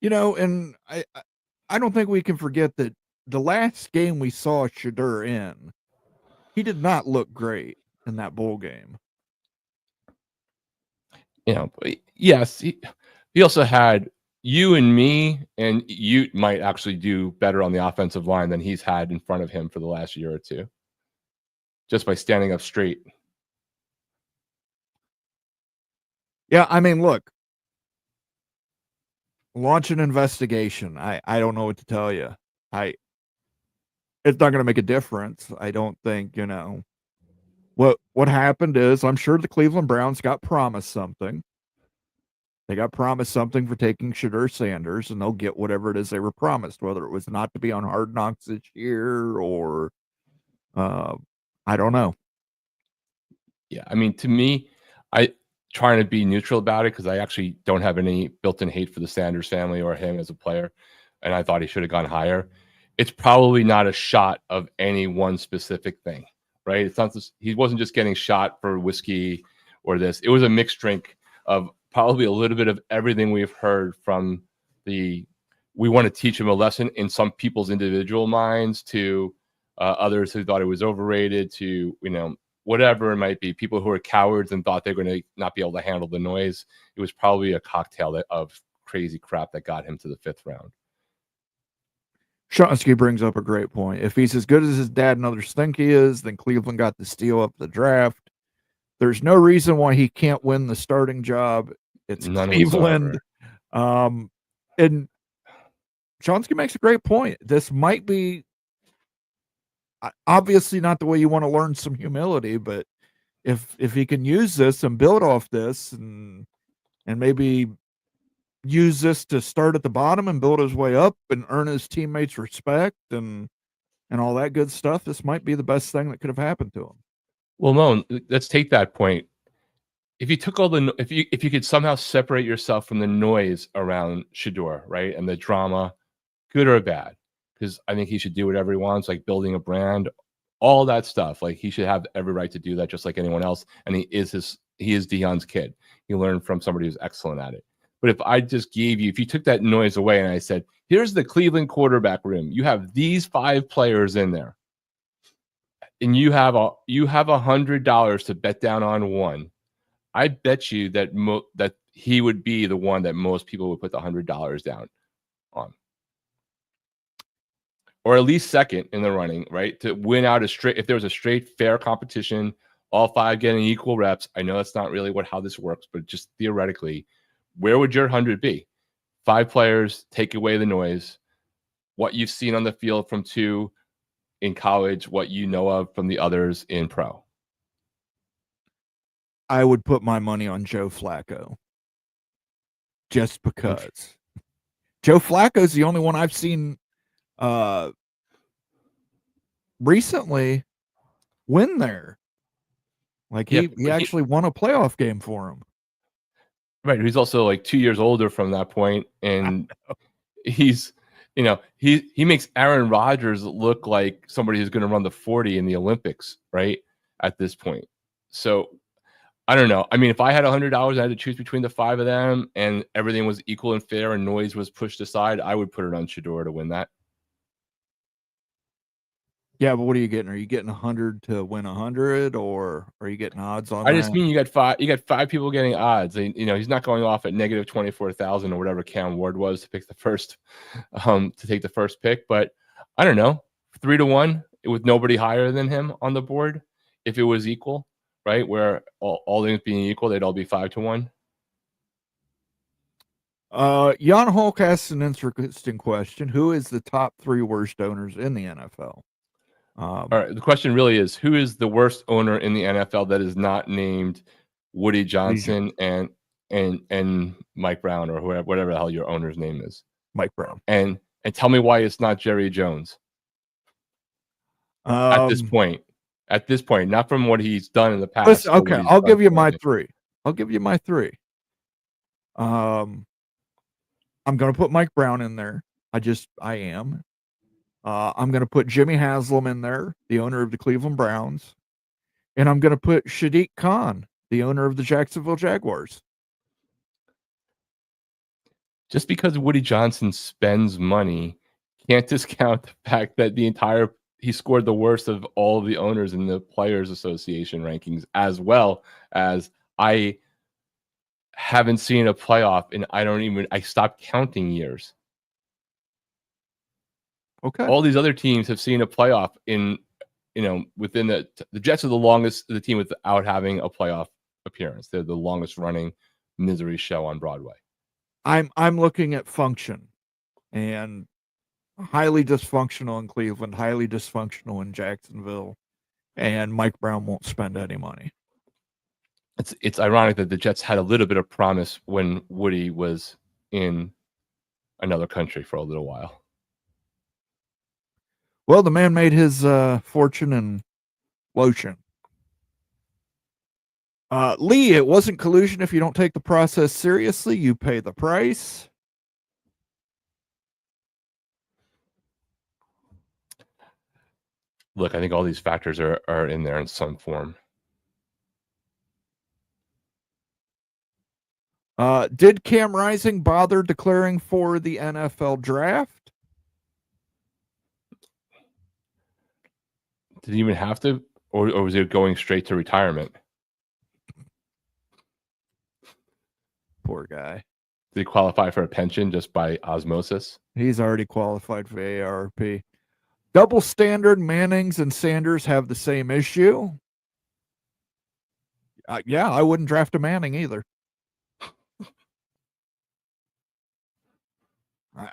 And I don't think we can forget that the last game we saw Shedeur in, he did not look great in that bowl game. Yes, he also had you and me, and you might actually do better on the offensive line than he's had in front of him for the last year or two, just by standing up straight. Yeah, I mean, look, launch an investigation. I don't know what to tell you. It's not going to make a difference. I don't think, what happened is I'm sure the Cleveland Browns got promised something. They got promised something for taking Shedeur Sanders, and they'll get whatever it is they were promised, whether it was not to be on Hard Knocks this year or I don't know. Yeah, I mean, to me, I trying to be neutral about it because I actually don't have any built-in hate for the Sanders family or him as a player, and I thought he should have gone higher. It's probably not a shot of any one specific thing, right? It's not he wasn't just getting shot for whiskey or this. It was a mixed drink of probably a little bit of everything we've heard from we want to teach him a lesson in some people's individual minds to others who thought it was overrated to, whatever it might be, people who are cowards and thought they're going to not be able to handle the noise. It was probably a cocktail of crazy crap that got him to the 5th round. Shonsky brings up a great point. If he's as good as his dad and others think he is, then Cleveland got to steal up the draft. There's no reason why he can't win the starting job. It's none Cleveland. And Shonsky makes a great point. This might be obviously not the way you want to learn some humility, but if he can use this and build off this and maybe use this to start at the bottom and build his way up and earn his teammates respect and all that good stuff, this might be the best thing that could have happened to him. Well, Moan, let's take that point. If you took if you could somehow separate yourself from the noise around Shedeur, right, and the drama, good or bad, because I think he should do whatever he wants, like building a brand, all that stuff. Like he should have every right to do that, just like anyone else. And he is Deion's kid. He learned from somebody who's excellent at it. But if I just if you took that noise away and I said, here's the Cleveland quarterback room, you have these 5 players in there, and you have $100 to bet down on one, I bet you that that he would be the one that most people would put the $100 down on, or at least second in the running, right? To win out if there was a straight fair competition, all 5 getting equal reps. I know that's not really how this works, but just theoretically, where would your 100 be? 5 players, take away the noise, what you've seen on the field from 2 in college, what you know of from the others in pro. I would put my money on Joe Flacco. just because. Joe Flacco's the only one I've seen recently win there. Like he actually won a playoff game for him. Right. He's also like 2 years older from that point, and he's, he makes Aaron Rodgers look like somebody who's going to run the 40 in the Olympics, right? At this point. So I don't know. I mean, if I had $100, I had to choose between the 5 of them and everything was equal and fair and noise was pushed aside, I would put it on Shedeur to win that. Yeah, but what are you getting? Are you getting 100 to win 100, or are you getting odds on I that? just mean you got 5 people getting odds. And, he's not going off at negative 24,000 or whatever Cam Ward was to pick the first, to take the first pick. But I don't know, 3 to 1 with nobody higher than him on the board. If it was equal, right, where all things being equal, they'd all be 5 to 1. Jan Hulk asks an interesting question: who is the top 3 worst owners in the NFL? All right. The question really is, who is the worst owner in the NFL that is not named Woody Johnson and Mike Brown or whatever the hell your owner's name is? Mike Brown. And tell me why it's not Jerry Jones. At this point, not from what he's done in the past. Listen, okay, I'll give you my 3. I'm going to put Mike Brown in there. I am. I'm going to put Jimmy Haslam in there, the owner of the Cleveland Browns. And I'm going to put Shadiq Khan, the owner of the Jacksonville Jaguars. Just because Woody Johnson spends money, can't discount the fact that he scored the worst of all of the owners in the Players Association rankings, as well as I haven't seen a playoff and I stopped counting years. Okay. All these other teams have seen a playoff within the Jets are the team without having a playoff appearance. They're the longest running misery show on Broadway. I'm looking at function, and highly dysfunctional in Cleveland, highly dysfunctional in Jacksonville, and Mike Brown won't spend any money. It's ironic that the Jets had a little bit of promise when Woody was in another country for a little while. Well, the man made his fortune in lotion. Lee, it wasn't collusion if you don't take the process seriously. You pay the price. Look, I think all these factors are in there in some form. Did Cam Rising bother declaring for the NFL draft? Did he even have to, or was he going straight to retirement? Poor guy. Did he qualify for a pension just by osmosis? He's already qualified for AARP. Double standard, Mannings and Sanders have the same issue. Yeah, I wouldn't draft a Manning either.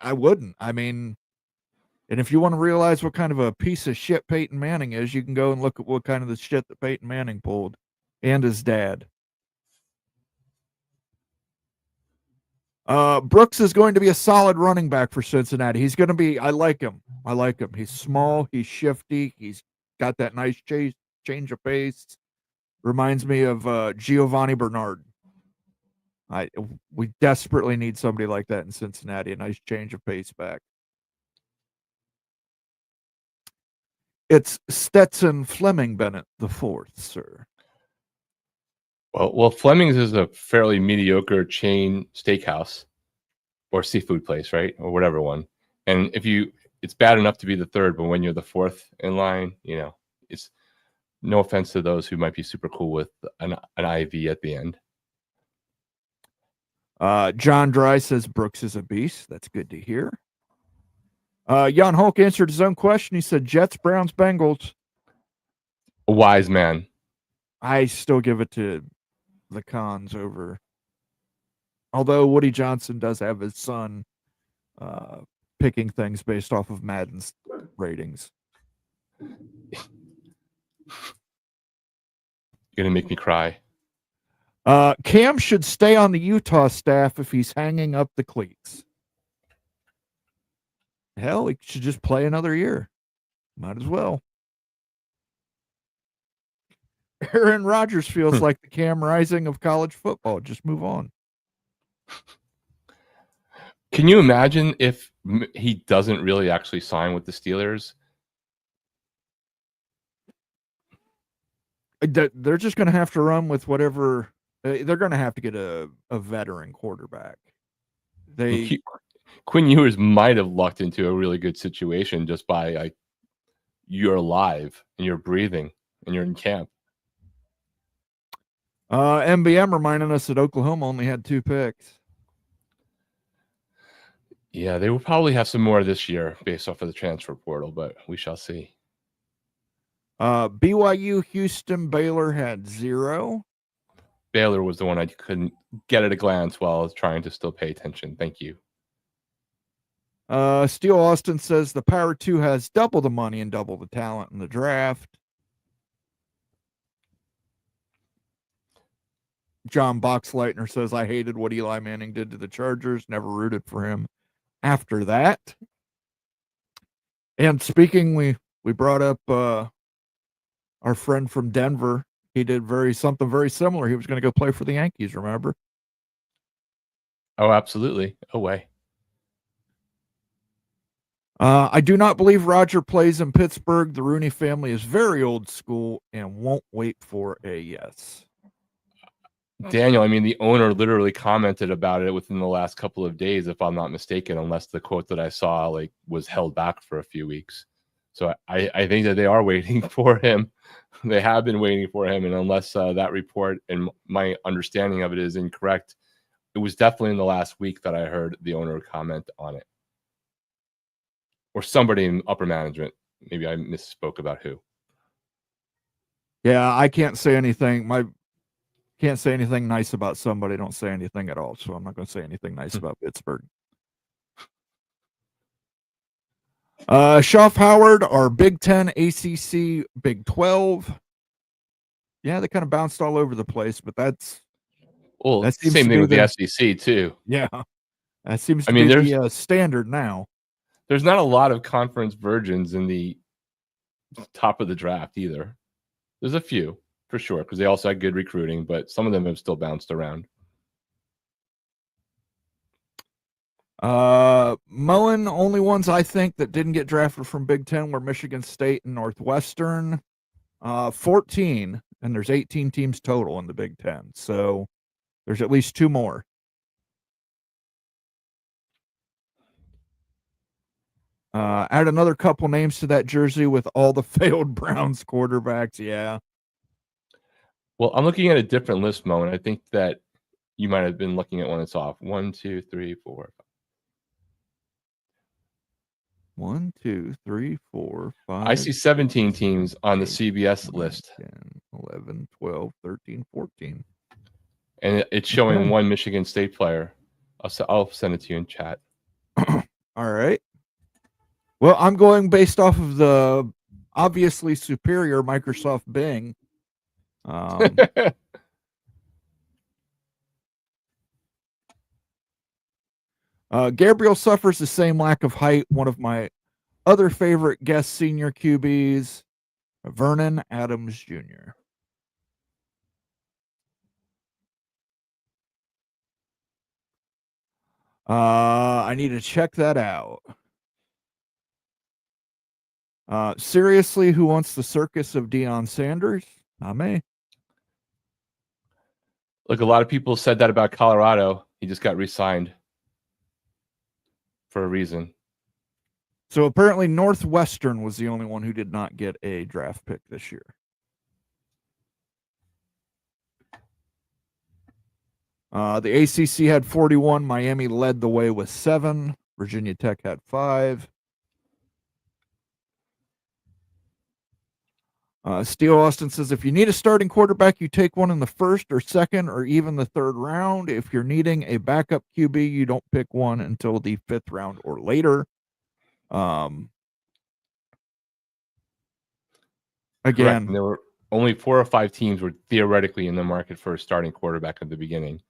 I wouldn't. I mean, and if you want to realize what kind of a piece of shit Peyton Manning is, you can go and look at what kind of the shit that Peyton Manning pulled and his dad. Brooks is going to be a solid running back for Cincinnati. He's going to be, I like him. He's small. He's shifty. He's got that nice change of pace. Reminds me of Giovanni Bernard. We desperately need somebody like that in Cincinnati. A nice change of pace back. It's Stetson Fleming Bennett the fourth, sir. Well, Fleming's is a fairly mediocre chain steakhouse or seafood place, right? Or whatever one. And it's bad enough to be the third, but when you're the fourth in line, it's no offense to those who might be super cool with an IV at the end. John Dry says Brooks is a beast. That's good to hear. Jan Hulk answered his own question. He said Jets, Browns, Bengals. A wise man. I still give it to the Cons over. Although Woody Johnson does have his son picking things based off of Madden's ratings. You're going to make me cry. Cam should stay on the Utah staff if he's hanging up the cleats. Hell, he should just play another year. Might as well. Aaron Rodgers feels like the Cam Rising of college football. Just move on. Can you imagine if he doesn't really actually sign with the Steelers? They're just going to have to run with whatever. They're going to have to get a veteran quarterback. Quinn Ewers might have lucked into a really good situation just by like you're alive and you're breathing and you're in camp. MBM reminding us that Oklahoma only had 2 picks. Yeah, they will probably have some more this year based off of the transfer portal, but we shall see. BYU, Houston, Baylor had 0. Baylor was the one I couldn't get at a glance while I was trying to still pay attention. Thank you. Steel Austin says the Power 2 has double the money and double the talent in the draft. John Boxleitner says, I hated what Eli Manning did to the Chargers. Never rooted for him after that. And speaking, we brought up our friend from Denver. He did something very similar. He was going to go play for the Yankees, remember? Oh, absolutely. Away. I do not believe Roger plays in Pittsburgh. The Rooney family is very old school and won't wait for a yes. Daniel, I mean, the owner literally commented about it within the last couple of days, if I'm not mistaken, unless the quote that I saw was held back for a few weeks. So I think that they are waiting for him. They have been waiting for him, and unless that report and my understanding of it is incorrect, it was definitely in the last week that I heard the owner comment on it, or somebody in upper management. Maybe I misspoke about who. Yeah, I can't say anything. Can't say anything nice about somebody. Don't say anything at all. So I'm not going to say anything nice about Pittsburgh. Schaff Howard, our Big 10, ACC, Big 12. Yeah, they kind of bounced all over the place, but that same thing with the SEC too. Yeah, that seems to be the standard now. There's not a lot of conference virgins in the top of the draft either. There's a few for sure because they also had good recruiting, but some of them have still bounced around. Mullen, only ones I think that didn't get drafted from Big 10 were Michigan State and Northwestern. 14, and there's 18 teams total in the Big 10. So there's at least 2 more. Add another couple names to that jersey with all the failed Browns quarterbacks. Yeah. Well, I'm looking at a different list, Mo, and I think that you might have been looking at one that's off. 1, 2, 3, 4, 5. 1, 2, 3, 4, 5. I see 17 teams on the CBS list. 10, 11, 12, 13, 14. And it's showing one Michigan State player. I'll send it to you in chat. All right. Well, I'm going based off of the obviously superior Microsoft Bing. Gabriel suffers the same lack of height. One of my other favorite guest senior QBs, Vernon Adams Jr. I need to check that out. Seriously, who wants the circus of Deion Sanders? Not me. Look, a lot of people said that about Colorado. He just got re-signed for a reason. So apparently Northwestern was the only one who did not get a draft pick this year. The ACC had 41. Miami led the way with 7. Virginia Tech had 5. Steel Austin says, if you need a starting quarterback, you take one in the first or second or even the third round. If you're needing a backup QB, you don't pick one until the 5th round or later. Again, only 4 or 5 teams were theoretically in the market for a starting quarterback at the beginning.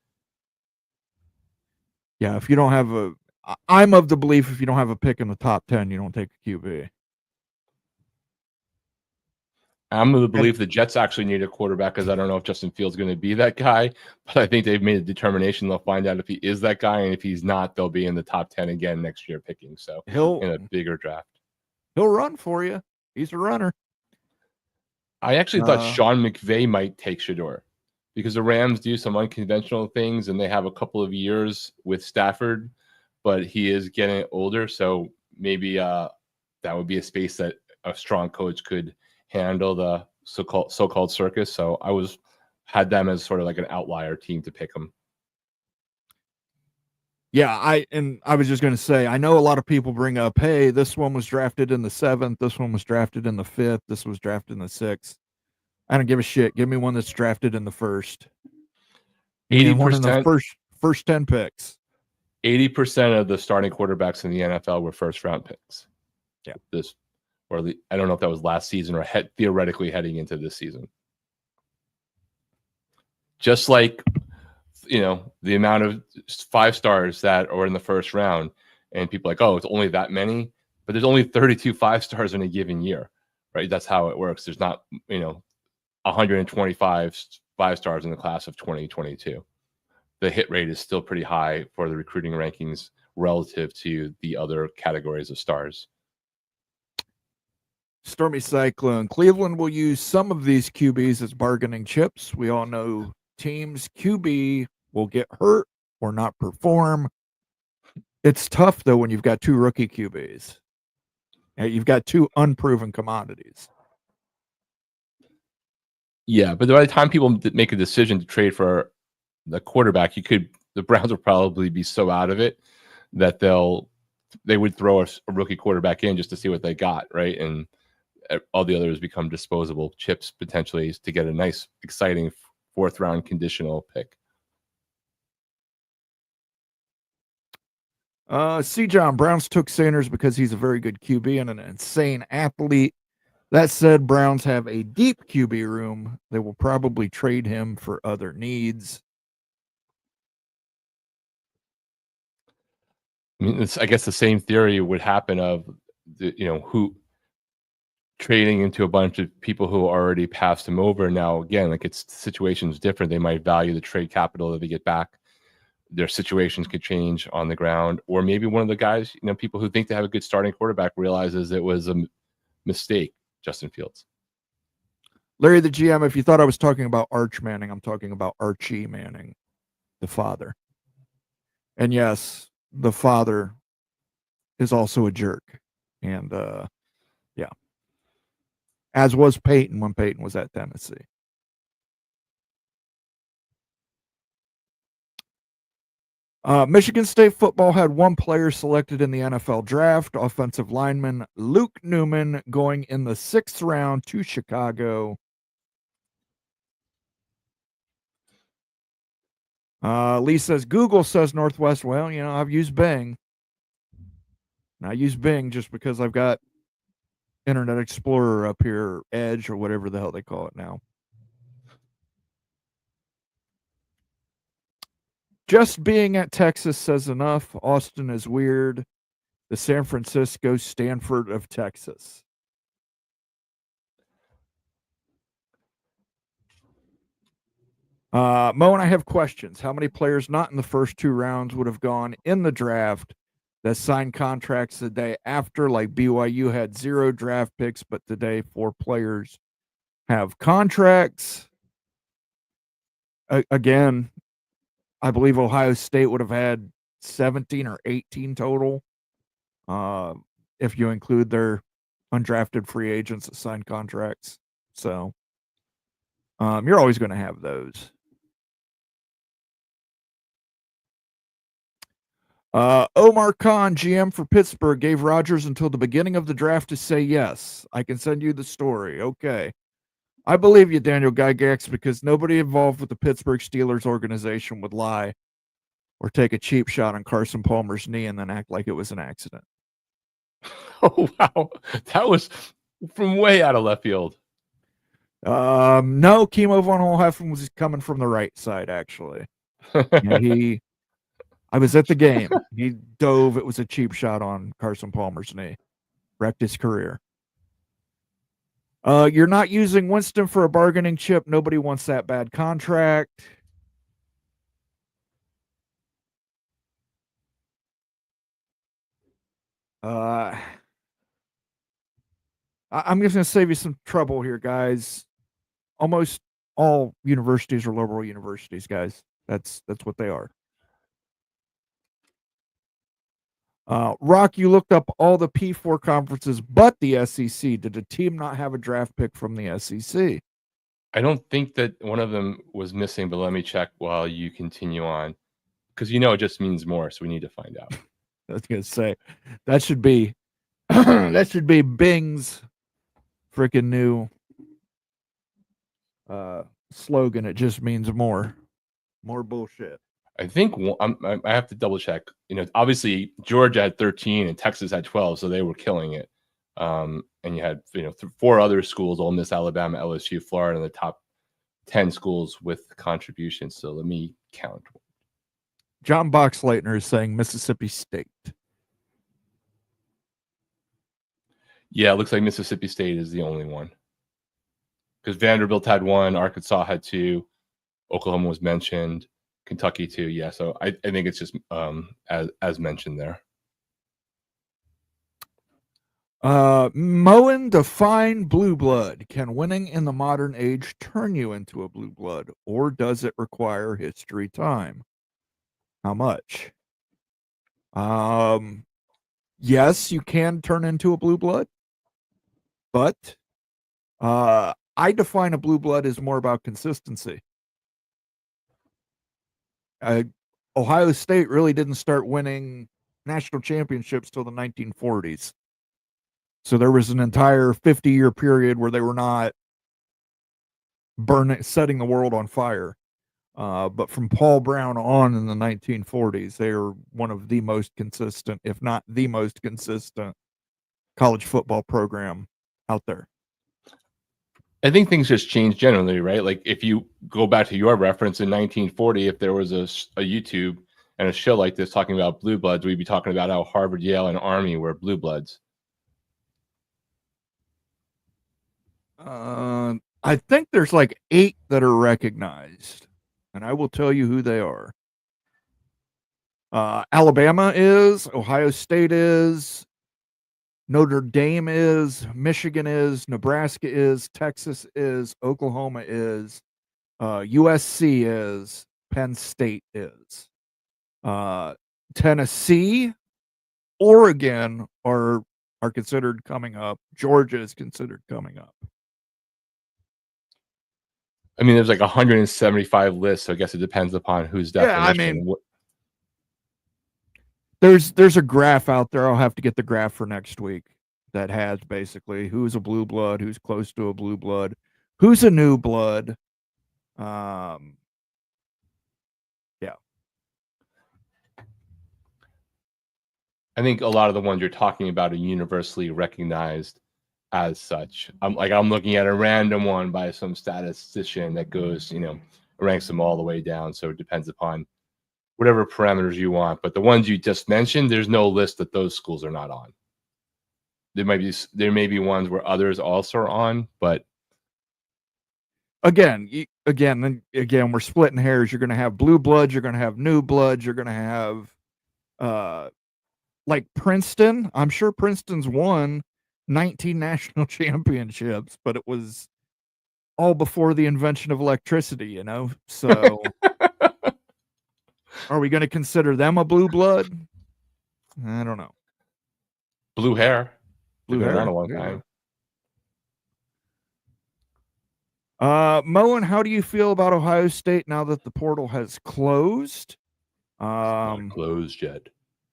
Yeah, if you don't have I'm of the belief if you don't have a pick in the top 10, you don't take a QB. I'm of the belief the Jets actually need a quarterback because I don't know if Justin Fields is going to be that guy, but I think they've made a determination. They'll find out if he is that guy, and if he's not, they'll be in the top 10 again next year picking. So in a bigger draft. He'll run for you. He's a runner. I actually thought Sean McVay might take Shedeur because the Rams do some unconventional things, and they have a couple of years with Stafford, but he is getting older, so maybe that would be a space that a strong coach could handle the so-called circus. So I had them as sort of like an outlier team to pick them. Yeah, I was just going to say, I know a lot of people bring up, hey, this one was drafted in the 7th, this one was drafted in the 5th, this was drafted in the 6th. I don't give a shit. Give me one that's drafted in the 1st. 80% in the first 10 picks. 80% of the starting quarterbacks in the NFL were first-round picks. Yeah, I don't know if that was last season or theoretically heading into this season. Just like, the amount of 5 stars that are in the first round, and people are like, oh, it's only that many, but there's only 32 5 stars in a given year, right? That's how it works. There's not, 125 5 stars in the class of 2022. The hit rate is still pretty high for the recruiting rankings relative to the other categories of stars. Stormy Cyclone. Cleveland will use some of these QBs as bargaining chips. We all know teams' QB will get hurt or not perform. It's tough, though, when you've got 2 rookie QBs. You've got 2 unproven commodities. Yeah, but by the time people make a decision to trade for the quarterback, the Browns will probably be so out of it that they would throw a rookie quarterback in just to see what they got, right? And all the others become disposable chips potentially to get a nice, exciting 4th round conditional pick. C. John, Browns took Sanders because he's a very good QB and an insane athlete. That said, Browns have a deep QB room. They will probably trade him for other needs. I mean, I guess the same theory would happen of who trading into a bunch of people who already passed him over. Now, again, like the situation's different. They might value the trade capital that they get back. Their situations could change on the ground, or maybe one of the guys, people who think they have a good starting quarterback realizes it was a mistake. Justin Fields. Larry the GM, if you thought I was talking about Arch Manning, I'm talking about Archie Manning, the father. And yes, the father is also a jerk. And yeah. As was Peyton when Peyton was at Tennessee. Michigan State football had 1 player selected in the NFL draft, offensive lineman Luke Newman, going in the 6th round to Chicago. Lee says, Google says Northwest. Well, I've used Bing. And I use Bing just because I've got Internet Explorer up here, Edge, or whatever the hell they call it now. Just being at Texas says enough. Austin is weird. The San Francisco Stanford of Texas. Mo and I have questions. How many players not in the first 2 rounds would have gone in the draft that signed contracts the day after? Like BYU had 0 draft picks, but today 4 players have contracts. Again, I believe Ohio State would have had 17 or 18 total if you include their undrafted free agents that signed contracts. So you're always going to have those. Omar Khan, GM for Pittsburgh, gave Rodgers until the beginning of the draft to say yes. I can send you the story. Okay. I believe you, Daniel Gygax, because nobody involved with the Pittsburgh Steelers organization would lie or take a cheap shot on Carson Palmer's knee and then act like it was an accident. Oh, wow. That was from way out of left field. No, Chemo von Hohenheim was coming from the right side, actually. Yeah, I was at the game. He dove. It was a cheap shot on Carson Palmer's knee. Wrecked his career. You're not using Winston for a bargaining chip. Nobody wants that bad contract. I'm just going to save you some trouble here, guys. Almost all universities are liberal universities, guys. That's what they are. Rock, you looked up all the P4 conferences but the SEC. Did a team not have a draft pick from the SEC? I don't think that one of them was missing, but let me check while you continue on. Because it just means more, so we need to find out. I was going to say, that should be that should be Bing's freaking new slogan. It just means more bullshit. I think I have to double check. Obviously Georgia had 13 and Texas had 12, so they were killing it. And you had 4 other schools: Ole Miss, Alabama, LSU, Florida, in the top 10 schools with contributions. So let me count. John Boxleitner is saying Mississippi State. Yeah, it looks like Mississippi State is the only one. Because Vanderbilt had 1, Arkansas had 2, Oklahoma was mentioned, Kentucky 2. Yeah, so I think it's just as mentioned there. Moen, define blue blood. Can winning in the modern age turn you into a blue blood, or does it require history time? How much? Yes, you can turn into a blue blood, but I define a blue blood as more about consistency. Ohio State really didn't start winning national championships till the 1940s. So there was an entire 50-year period where they were not setting the world on fire. But from Paul Brown on in the 1940s, they are one of the most consistent, if not the most consistent, college football program out there. I think things just change generally, right? Like if you go back to your reference in 1940, if there was a YouTube and a show like this talking about blue bloods, we'd be talking about how Harvard, Yale, and Army were blue bloods. I think there's like 8 that are recognized, and I will tell you who they are. Alabama is, Ohio State is, Notre Dame is, Michigan is, Nebraska is, Texas is, Oklahoma is, USC is, Penn State is. Tennessee, Oregon are considered coming up. Georgia is considered coming up. I mean, there's like 175 lists, so I guess it depends upon whose definition. Yeah, I mean, there's a graph out there. I'll have to get the graph for next week that has basically who's a blue blood, who's close to a blue blood, who's a new blood. Yeah. I think a lot of the ones you're talking about are universally recognized as such. I'm looking at a random one by some statistician that goes, ranks them all the way down. So it depends upon whatever parameters you want. But the ones you just mentioned, there's no list that those schools are not on. There may be ones where others also are on, but again, we're splitting hairs. You're going to have blue bloods. You're going to have new bloods. You're going to have, like Princeton. I'm sure Princeton's won 19 national championships, but it was all before the invention of electricity, So are we going to consider them a blue blood? I don't know. blue hair. Blue They've been hair. around a long time. Moen, how do you feel about Ohio State now that the portal has closed? Not closed yet.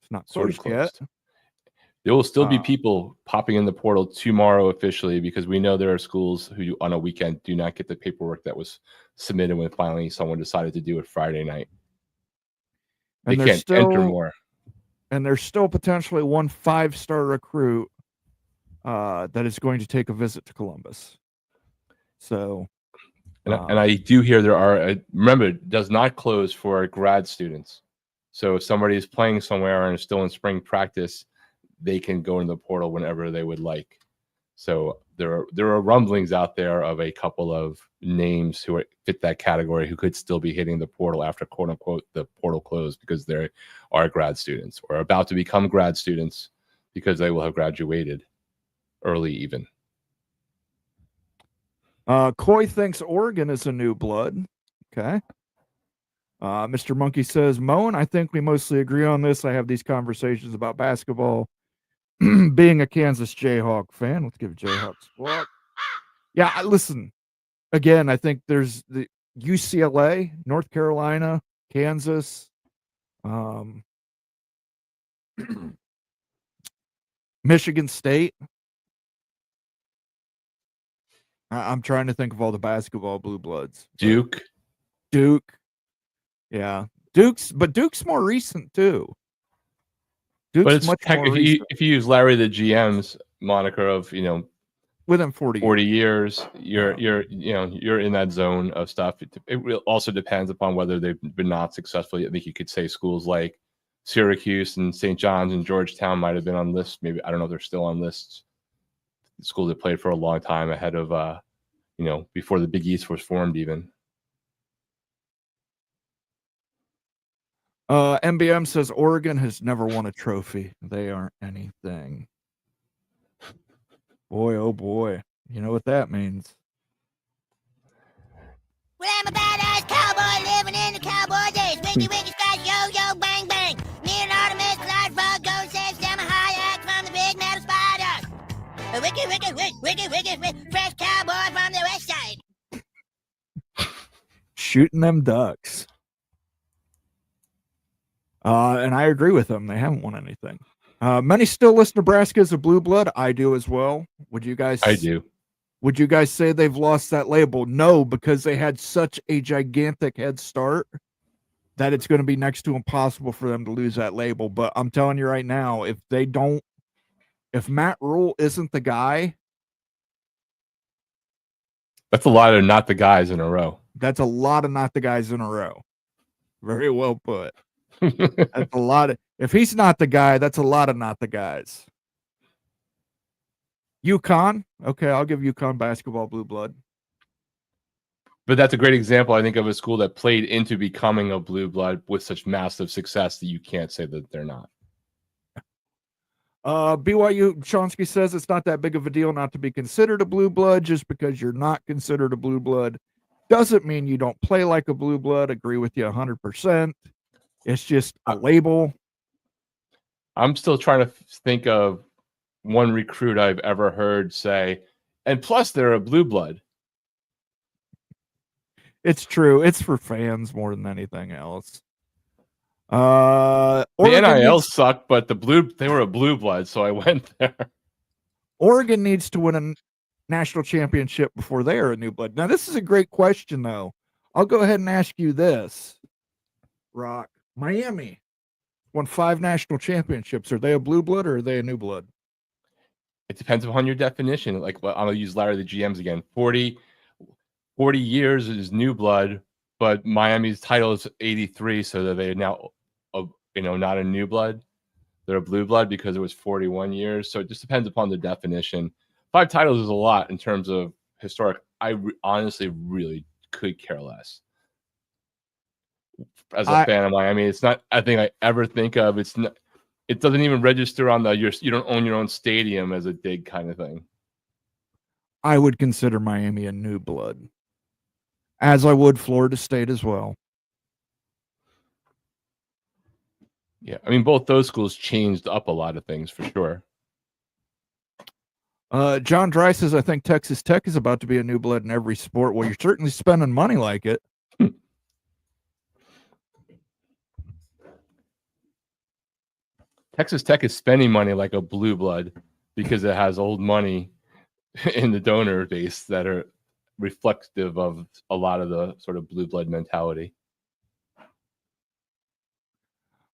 It's not Sort of closed yet. closed. There will still be people popping in the portal tomorrow officially, because we know there are schools who on a weekend do not get the paperwork that was submitted when finally someone decided to do it Friday night. They can't enter more. And there's still potentially one 5-star recruit that is going to take a visit to Columbus. So, and I do hear there are, remember, it does not close for grad students. So if somebody is playing somewhere and is still in spring practice, they can go in the portal whenever they would like. So there are rumblings out there of a couple of names who fit that category who could still be hitting the portal after, quote unquote, the portal closed, because they are grad students or about to become grad students because they will have graduated early even. Coy thinks Oregon is a new blood. Okay. Mr. Monkey says, Moan, I think we mostly agree on this. I have these conversations about basketball. Being a Kansas Jayhawk fan, let's give Jayhawks a plug. Yeah, listen, again, I think there's the UCLA, North Carolina, Kansas, Michigan State. I'm trying to think of all the basketball blue bloods. Duke. Yeah. Duke's more recent too. But it's much more recent. If you use Larry the GM's moniker of, within 40 years, you're in that zone of stuff. It also depends upon whether they've been not successful. I think you could say schools like Syracuse and St. John's and Georgetown might have been on lists. Maybe, I don't know if they're still on lists. Schools that played for a long time ahead of, before the Big East was formed even. MBM says Oregon has never won a trophy. They aren't anything. Boy, oh boy. You know what that means. Well, I'm a badass cowboy living in the cowboy days. Wiggy, wiggy, scratch, yo, yo, bang, bang. Me and Artemis, Large Frog, Gold Sand, Stem, a high act from the big metal spider. A wiggy, wiggy, wiggy, wiggy, wiggy, fresh cowboy from the west side. Shooting them ducks. And I agree with them. They haven't won anything. Many still list Nebraska as a blue blood. I do as well. Would you guys? I do. Would you guys say they've lost that label? No, because they had such a gigantic head start that it's going to be next to impossible for them to lose that label. But I'm telling you right now, if Matt Rule isn't the guy, that's a lot of not the guys in a row. That's a lot of not the guys in a row. Very well put. That's a lot of, if he's not the guy, that's a lot of not the guys. UConn. Okay, I'll give UConn basketball blue blood. But that's a great example, I think, of a school that played into becoming a blue blood with such massive success that you can't say that they're not. BYU Chomsky says it's not that big of a deal not to be considered a blue blood. Just because you're not considered a blue blood doesn't mean you don't play like a blue blood. Agree with you 100%. It's just a label. I'm still trying to think of one recruit I've ever heard say, and plus they're a blue blood. It's true. It's for fans more than anything else. The NIL sucked, but they were a blue blood, so I went there. Oregon needs to win a national championship before they are a new blood. Now, this is a great question, though. I'll go ahead and ask you this, Rock. Miami won 5 national championships. Are they a blue blood or are they a new blood? It depends upon your definition. Like, well, I'm going to use Larry the GMs again. 40 years is new blood, but Miami's title is 83, so that they are now, not a new blood. They're a blue blood because it was 41 years. So it just depends upon the definition. 5 titles is a lot in terms of historic. I honestly really could care less. As a fan of Miami, it's not a thing I ever think of. It's not. It doesn't even register on you don't own your own stadium as a dig kind of thing. I would consider Miami a new blood, as I would Florida State as well. Yeah, I mean, both those schools changed up a lot of things for sure. John Dry says, I think Texas Tech is about to be a new blood in every sport. Well, you're certainly spending money like it. Texas Tech is spending money like a blue blood because it has old money in the donor base that are reflective of a lot of the sort of blue blood mentality.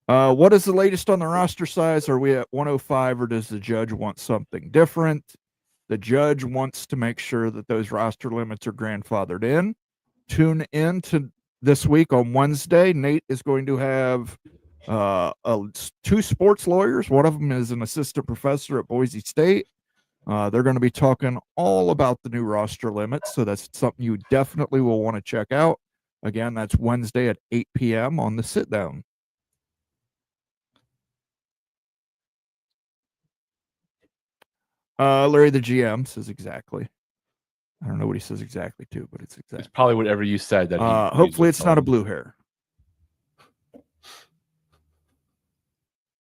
What is the latest on the roster size? Are we at 105 or does the judge want something different? The judge wants to make sure that those roster limits are grandfathered in. Tune in to this week on Wednesday. Nate is going to have two sports lawyers. One of them is an assistant professor at Boise State. They're going to be talking all about the new roster limits, so that's something you definitely will want to check out. Again, that's Wednesday at 8 p.m. on the sit down. Larry the GM says exactly. I don't know what he says exactly too, but it's exactly. It's probably whatever you said. That hopefully it's not a blue hair.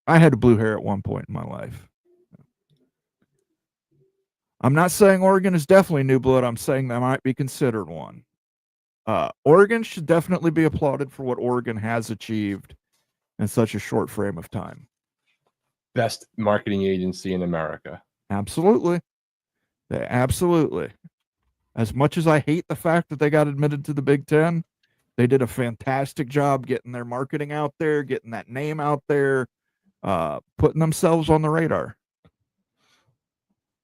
I had a blue hair at one point in my life. I'm not saying Oregon is definitely new blood. I'm saying that might be considered one. Oregon should definitely be applauded for what Oregon has achieved in such a short frame of time. Best marketing agency in America. Absolutely. Absolutely. As much as I hate the fact that they got admitted to the Big Ten, they did a fantastic job getting their marketing out there, getting that name out there, putting themselves on the radar.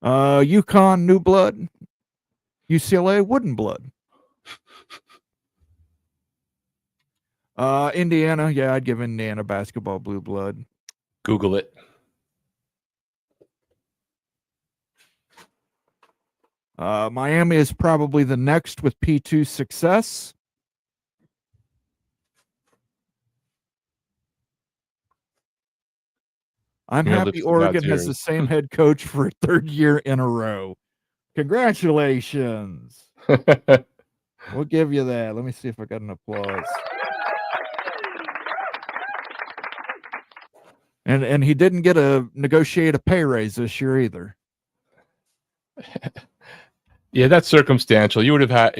UConn, new blood. UCLA, wooden blood. Indiana, yeah, I'd give Indiana basketball blue blood. Google it. Miami is probably the next with P2 success. I'm happy Oregon has the same head coach for a third year in a row. Congratulations. We'll give you that. Let me see if I got an applause. And he didn't get negotiate a pay raise this year either. Yeah, that's circumstantial. You would have had,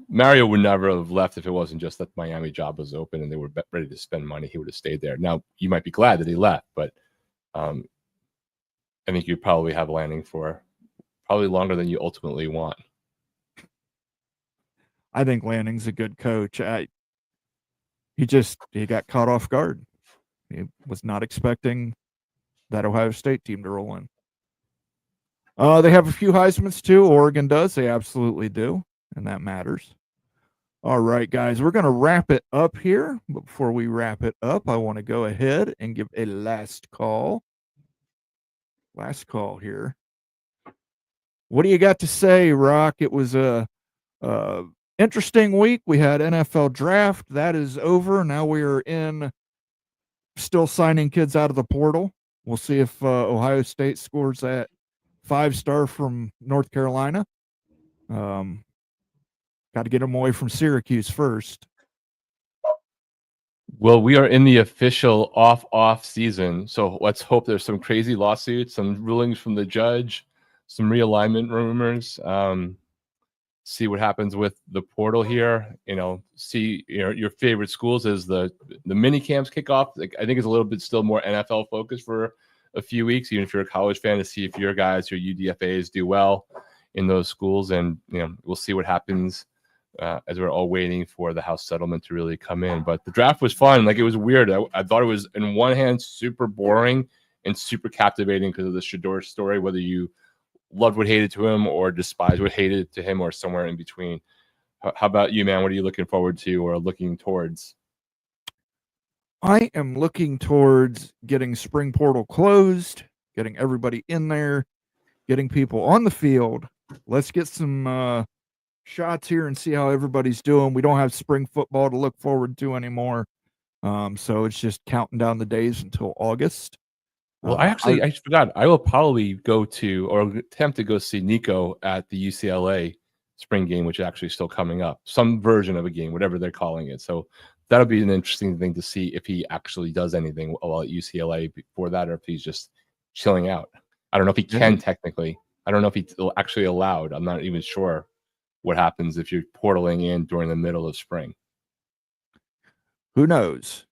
Mario would never have left if it wasn't just that Miami job was open and they were ready to spend money. He would have stayed there. Now, you might be glad that he left, but I think you probably have landing for probably longer than you ultimately want. I think Lanning's a good coach. He got caught off guard. He was not expecting that Ohio State team to roll in. They have a few Heismans too. Oregon does. They absolutely do. And that matters. All right, guys, we're going to wrap it up here. But before we wrap it up, I want to go ahead and give a last call. Last call here. What do you got to say, Rock? It was a interesting week. We had NFL draft. That is over. Now we are still signing kids out of the portal. We'll see if Ohio State scores that 5-star from North Carolina. Got to get them away from Syracuse first. Well, we are in the official off season, so let's hope there's some crazy lawsuits, some rulings from the judge, some realignment rumors. See what happens with the portal here. See your favorite schools as the mini camps kick off. I think it's a little bit still more NFL focused for a few weeks, even if you're a college fan, to see if your guys, your UDFAs, do well in those schools, and we'll see what happens. As we're all waiting for the House settlement to really come in. But the draft was fun. It was weird. I thought it was, in one hand, super boring and super captivating because of the Shedeur story, whether you loved what hated to him or despised what hated to him or somewhere in between. How about you, man? What are you looking forward to or looking towards? I am looking towards getting spring portal closed, getting everybody in there, getting people on the field. Let's get some shots here and see how everybody's doing. We don't have spring football to look forward to anymore. So it's just counting down the days until August. Well, I forgot. I will probably go to or attempt to go see Nico at the UCLA spring game, which is actually still coming up. Some version of a game, whatever they're calling it. So that'll be an interesting thing to see if he actually does anything while at UCLA before that, or if he's just chilling out. I don't know if he can technically. I don't know if he's actually allowed. I'm not even sure what happens if you're portaling in during the middle of spring. Who knows?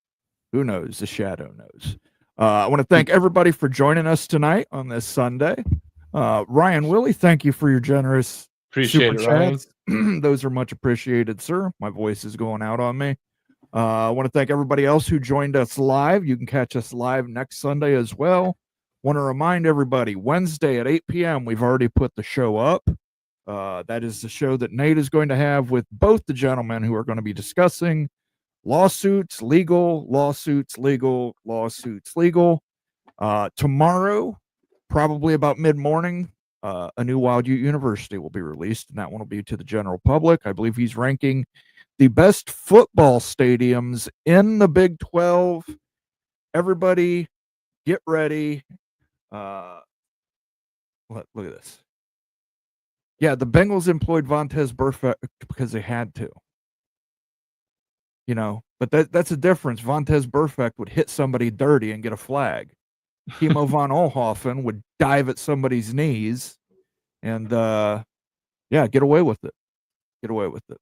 Who knows? The shadow knows. I want to thank everybody for joining us tonight on this Sunday. Ryan Willie, thank you for your generous appreciate super it, chats. Those are much appreciated, sir. My voice is going out on me. I want to thank everybody else who joined us live. You can catch us live next Sunday as well. Want to remind everybody, Wednesday at 8 p.m., we've already put the show up. That is the show that Nate is going to have with both the gentlemen who are going to be discussing lawsuits, legal, lawsuits, legal, lawsuits, legal. Tomorrow, probably about mid-morning, a new Wild Ute University will be released, and that one will be to the general public. I believe he's ranking the best football stadiums in the Big 12. Everybody, get ready. Look at this. Yeah, the Bengals employed Vontaze Burfict because they had to. You know, but that's a difference. Vontaze Burfict would hit somebody dirty and get a flag. Timo von Oelhoffen would dive at somebody's knees and, get away with it. Get away with it.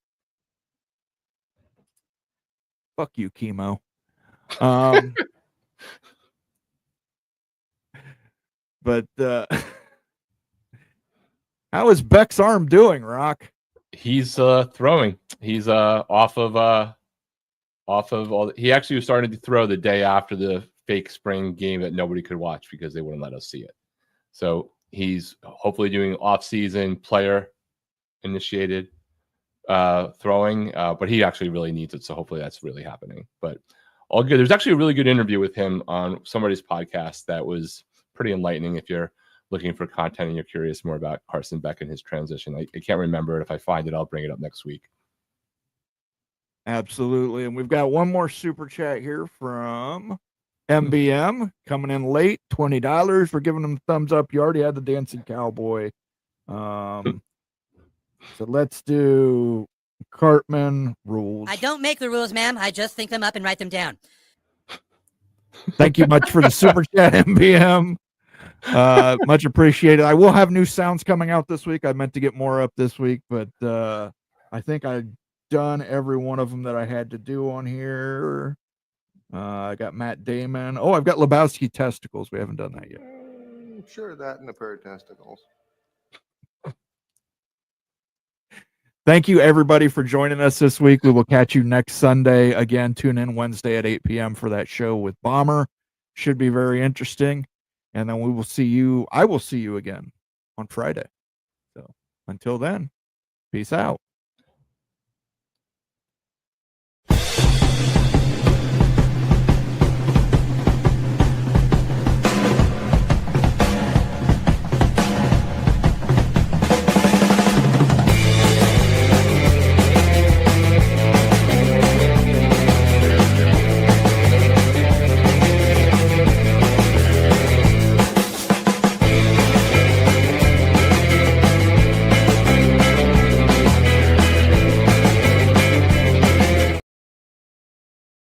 Fuck you, Chemo. But how is Beck's arm doing, Rock? He's throwing. He's off of all. He actually was starting to throw the day after the fake spring game that nobody could watch because they wouldn't let us see it. So he's hopefully doing off-season player initiated throwing, but he actually really needs it. So hopefully that's really happening. But all good. There's actually a really good interview with him on somebody's podcast that was pretty enlightening. If you're looking for content and you're curious more about Carson Beck and his transition, I can't remember it. If I find it, I'll bring it up next week. Absolutely. And we've got one more super chat here from MBM coming in late, $20. We're giving them a thumbs up. You already had the dancing cowboy. So let's do Cartman rules. I don't make the rules, ma'am. I just think them up and write them down. Thank you much for the super chat, MBM. Much appreciated. I will have new sounds coming out this week. I meant to get more up this week, but I think I've done every one of them that I had to do on here. I got Matt Damon. Oh, I've got Lebowski testicles. We haven't done that yet. Sure, that and a pair of testicles. Thank you, everybody, for joining us this week. We will catch you next Sunday. Again, tune in Wednesday at 8 p.m. for that show with Bomber. Should be very interesting. And then we will see you. I will see you again on Friday. So until then, peace out.